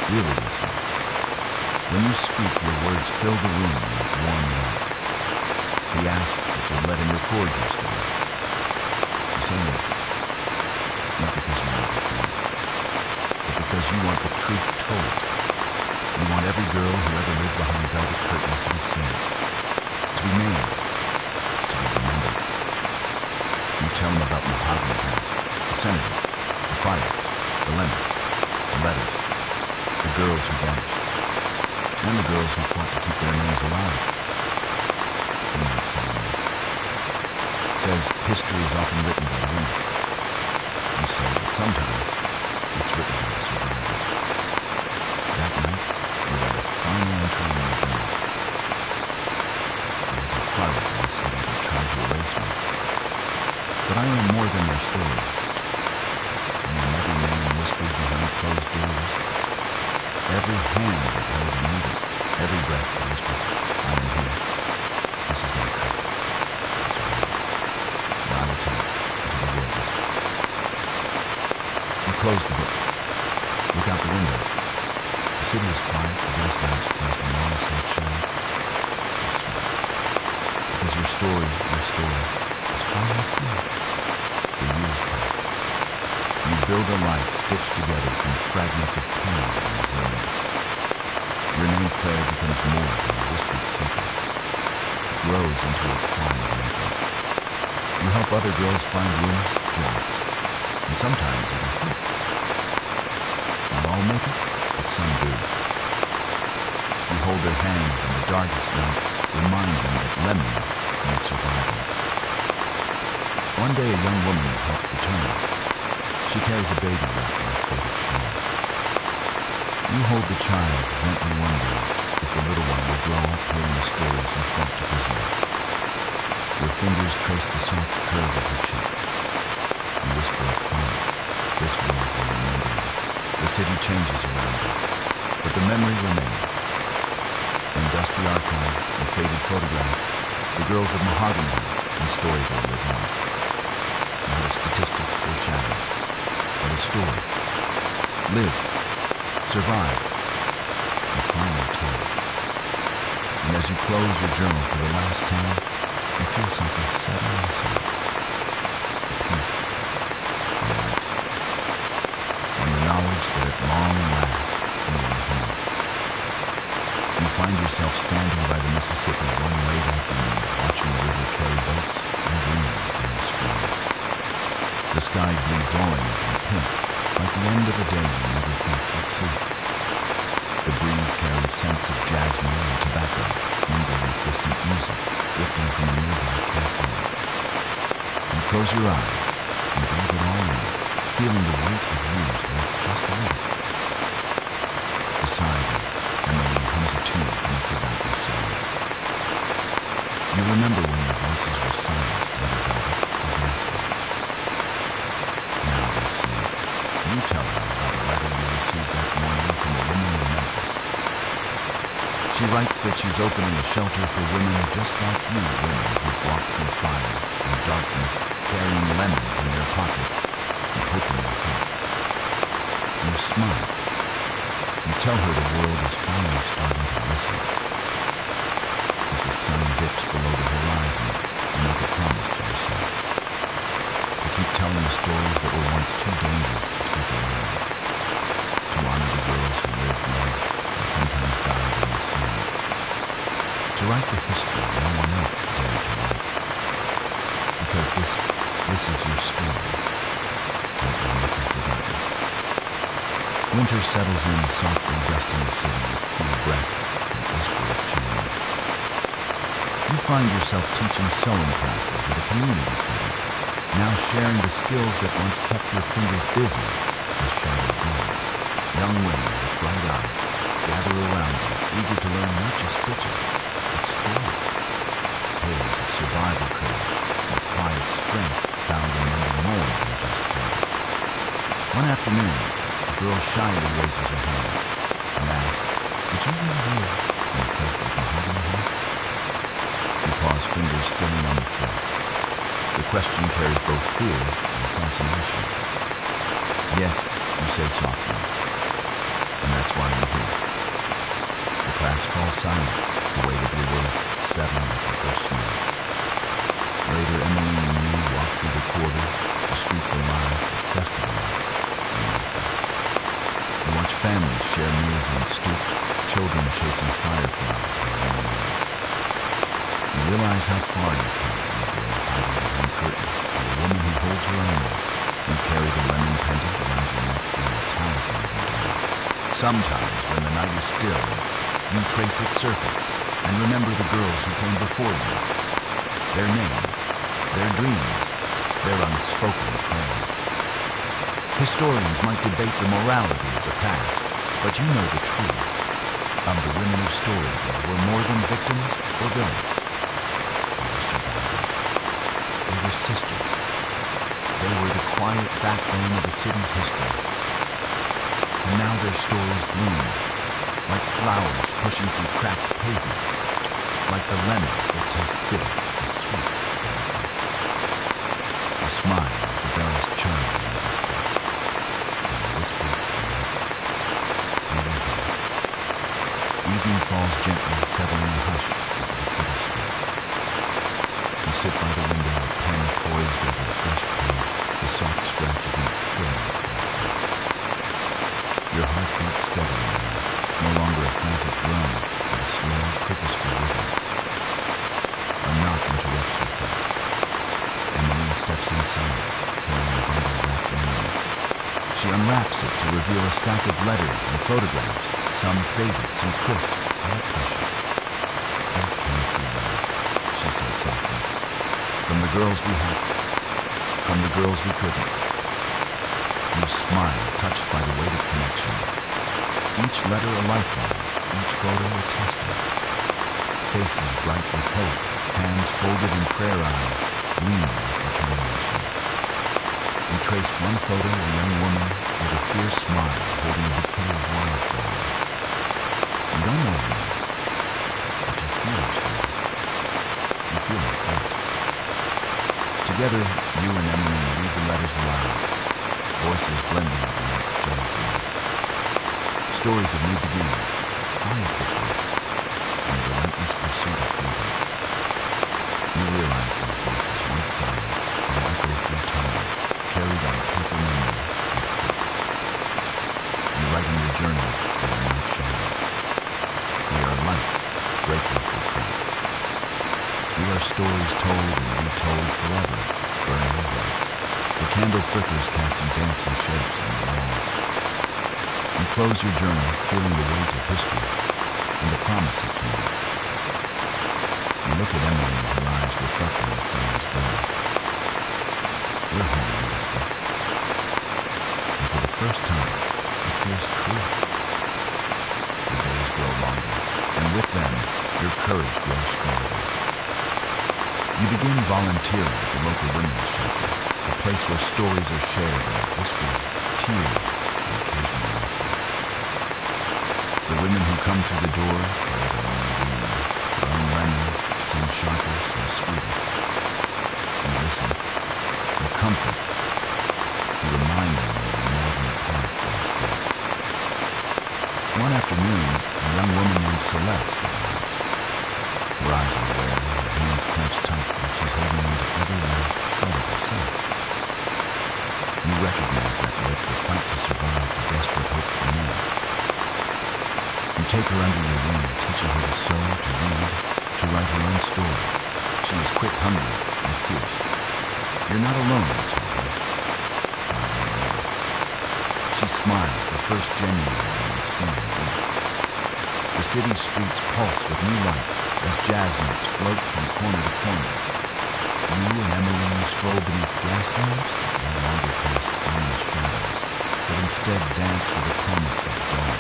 Really listens. When you speak, your words fill the room like warm light. He asks if you'll let him record your story. You say yes. Not because you want the fees, but because you want the truth told. You want every girl who ever lived behind velvet curtains to be seen, to be named, to be remembered. You tell them about Mahogany House, the senator, the fire, the lemons, the letters, the girls who vanished, and the girls who fought to keep their names alive. You're not saying that. Says history is often written by women. You say that sometimes it's written by the survivors. That night, you write a final entry in your journal. There was a harlot in the city that tried to erase me. But I am more than their stories. I am every name whispered behind closed doors. Every hand that held a needle. Every breath that whispered, "I am here. This is my cup. I survive. And I will take it until the world listens." You close the book. Look out the window. The city is quiet, the gas lamps cast a long soft shadow. You smile. Because your story is finally through. The years pass. You build a life stitched together from fragments of pain and resilience. Your name, Claire, becomes more than a whispered secret. It grows into a quiet anthem. You help other girls find rooms, jobs, and sometimes even hope. Not all make it, but some do. You hold their hands in the darkest nights, remind them that lemons mean survival. One day a young woman helped return. She carries a baby wrapped in a faded shawl. You hold the child, gently wondering if the little one will grow up hearing the stories you fought to preserve. Your fingers trace the soft curve of her cheek. You whisper a promise. This world will remember you. The city changes around you, but the memory remains. In dusty archives and faded photographs, the girls of Mahogany House and Storyville live on. Not as statistics or shadows, but as stories. Live, survive, and finally told. And as you close your journal for the last time, you feel something settle inside. A peace, a light, and the knowledge that at long last you are home. You find yourself standing by the Mississippi one late afternoon, watching the river carry boats and dreams downstream. The sky bleeds orange and pink, like the end of a day you never thought you'd see. The breeze carries scents of jasmine and tobacco, mingled with distant music, drifting from a nearby cafe. You close your eyes and breathe it all in, feeling the weight of years left just a little. Beside you, Emily hums a tune from a forgotten song. You remember when your voices were silenced under velvet or gaslit. She writes that she's opening a shelter for women just like you women who've walked through fire and darkness, carrying lemons in their pockets and hope in their hearts. You smile. You tell her the world is finally starting to listen. As the sun dips below the horizon, you make a promise to yourself to keep telling the stories that were once too dangerous to speak aloud, to honor the girls who lived, loved, and sometimes died in the sea, to write the history no one else dared to write. Because this is your story, and it will not be forgotten. Winter settles in softly, dusting the city with cool breaths and whisper of change. You find yourself teaching sewing classes at a community center, now sharing the skills that once kept your fingers busy as shadows move. Young women with bright eyes gather around you, eager to learn not just stitches, but stories. Tales of survival courage and quiet strength found in mending more than just hair. One afternoon, a girl shyly raises her hand and asks, "Did you really live in a place like Mahogany House?" You pause, fingers stilling on the thread. The question carries both fear and fascination. "Yes," you say softly, "and that's why I'm here." The class falls silent, the weight of your words settling like the first snow. Later, Emmeline and you walk through the quarter, the streets alive with festival lights and laughter. You watch families share meals on stoops, children chasing fireflies in the warm air. You realize how far you've come from the girl hiding behind curtains to a woman who holds her own. You carry the lemon pendant around your neck and the talisman of endurance. Sometimes, when the night is still, you trace its surface and remember the girls who came before you. Their names, their dreams, their unspoken prayers. Historians might debate the morality of the past, but you know the truth. The women of Storyville were more than victims or villains. They were survivors. They were sisters. They were the quiet backbone of a city's history. And now their stories bloom, like flowers pushing through cracked pavement, like the lemons that taste bitter and sweet. You smile as the bells chime in the distance, and you whisper to the night, "We will hear." Evening falls gently, settling the hush over the city streets. You sit by the window, a pen poised over a fresh page, the soft scratch of ink filling the black. Your heart beats steadily now, no longer a frantic drum, but a slow, purposeful rhythm. A knock interrupts your thoughts. Emmeline steps inside, carrying a bundle wrapped in linen. She unwraps it to reveal a stack of letters and photographs, some faded, some crisp, all precious. "These came through love," she says softly. "From the girls we helped, from the girls we couldn't." You smile, touched by the weight of connection. Each letter a lifeline, each photo a testament. Faces bright with hope, hands folded in prayer eyes, gleaming with determination. You trace one photo, a young woman with a fierce smile holding a bouquet of wildflowers. You don't know her name, but you feel her story. You feel her fate. Together, you and Emmeline read the letters aloud, voices blending with the night's gentle breeze. Stories of new beginnings, quiet victories, and the relentless pursuit of freedom. You realize those voices, once silenced, now echo through time, carried on paper memory with hope. You write in your journal, "We are not shadow. We are light, breaking through cracks. We are stories told and retold forever, burning bright. The candle flickers, casting dancing shapes on the walls." You close your journal, feeling the weight of history and the promise of tomorrow. You look at Emmeline, her eyes reflecting the flame's glow. "We're home," you whisper. And for the first time, it feels true. The days grow longer, and with them, your courage grows stronger. You begin volunteering at the local women's shelter, a place where stories are shared and whispered, tears, and occasional laughter. The women who come through the door carry their own some sharper, some sweeter. You listen, you comfort, you remind them that you're more than the past they escaped. One afternoon, a young woman named Celeste arrives. Her eyes are wary, her hands clenched tight, like she's holding on to every last shred of herself. You recognize that look, the fight to survive, the desperate hope for more. You take her under your wing, teaching her to sew, to read, to write her own story. She is quick, hungry, and fierce. You're not alone, you tell her. Not anymore. She smiles, the first genuine one you've seen in weeks. The city's streets pulse with new life as jazz notes float from corner to corner. You and Emily stroll beneath gas lamps that no longer cast ominous shadows, but instead dance with the promise of dawn.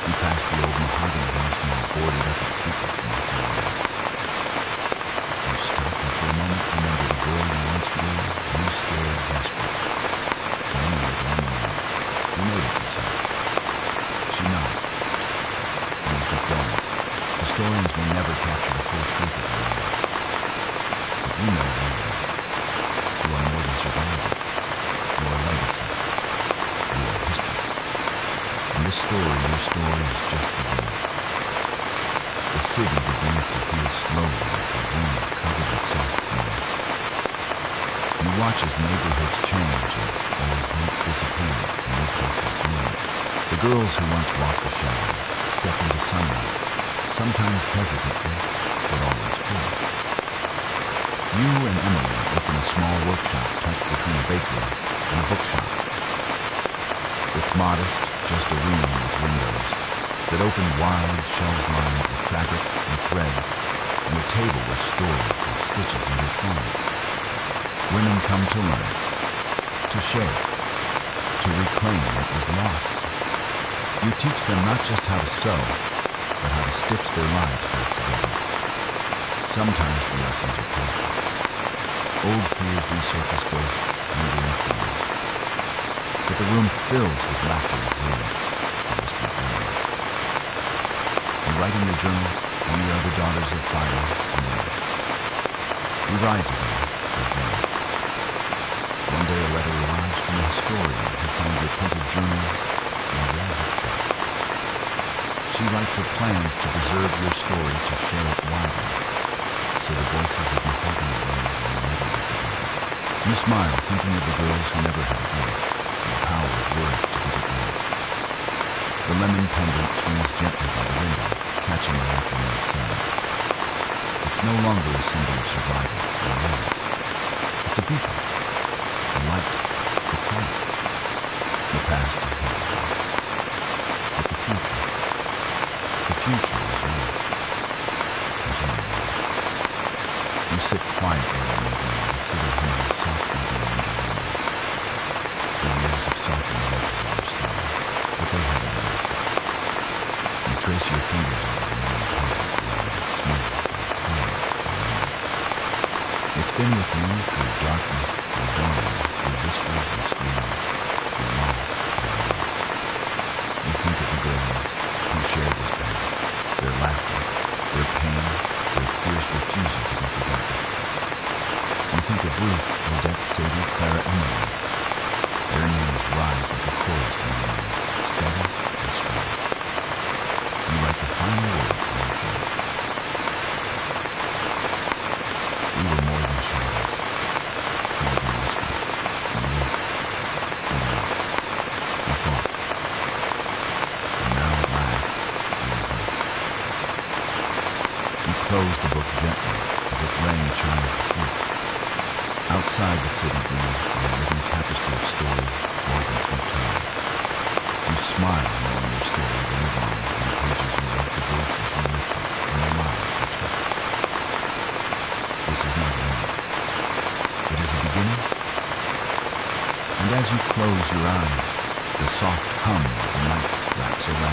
You pass the old Mahogany house now boarded up its secrets not long. You stop and for a moment remember the girl you once were, you scared, desperate. Then you look at Emily. You know what you say. She nods. And you keep going. Historians may never capture the full truth of your life. But you know anyway. You are more than survival. You are legacy. You are history. In this story, your story is just beginning. The city begins to heal slowly like a wound covered in soft moss. You watch as neighborhoods change, as old haunts disappear and new places bloom. The girls who once walked the shadows step into sunlight, sometimes hesitantly, but always full. You and Emily open a small workshop tucked between a bakery and a bookshop. It's modest, just a room with windows that open wide, shelves lined with fabric and threads, and a table with stories and stitches intertwined. Women come to learn, to share, to reclaim what was lost. You teach them not just how to sew, but how to stitch their lives back together. Sometimes the lessons are painful. Old fears resurface ghosts, lingering fears. But the room fills with laughter, resilience, and whispered dreams. You write in your journal, we are the daughters of fire and earth. We rise again and again. One day a letter arrives from a historian who found your printed journals in a rare bookshop. She writes of plans to preserve your story, to share it widely, so the voices of Mahogany will never be forgotten. You smile, thinking of the girls who never had a voice, and the power of words to give it life. The lemon pendant swings gently by the window, catching the afternoon sun. It's no longer a symbol of survival or love. It's a beacon, a light, a promise. The past is held close, but the future is yours. And you know it. You sit quietly in the evening, the city humming softly beyond your window. The years have softened the edges of your stone, but they haven't erased it. You trace your fingers over the long path, smooth, calm, and warm. It's been with you through darkness and dawn, through whispers and screams, through loss and love. You think of the girls who shared this path, their laughter, their pain, their fierce refusal to be forgotten. You think of Ruth, Odette, Sadie, Clara, Emily. Their names rise like a chorus in your mind, steady and strong. You write the final words in your journal. We were more than shadows, more than whispers. We lived, we loved, we fought. And now at last, we are home. You close the book gently, as if laying a child to sleep. Outside the city breathes a living tapestry of stories woven through time. You smile knowing your story will live on in the pages you wrote, the voices you lifted, and the lives you touched. This is not an end. It is a beginning. And as you close your eyes, the soft hum of the night wraps around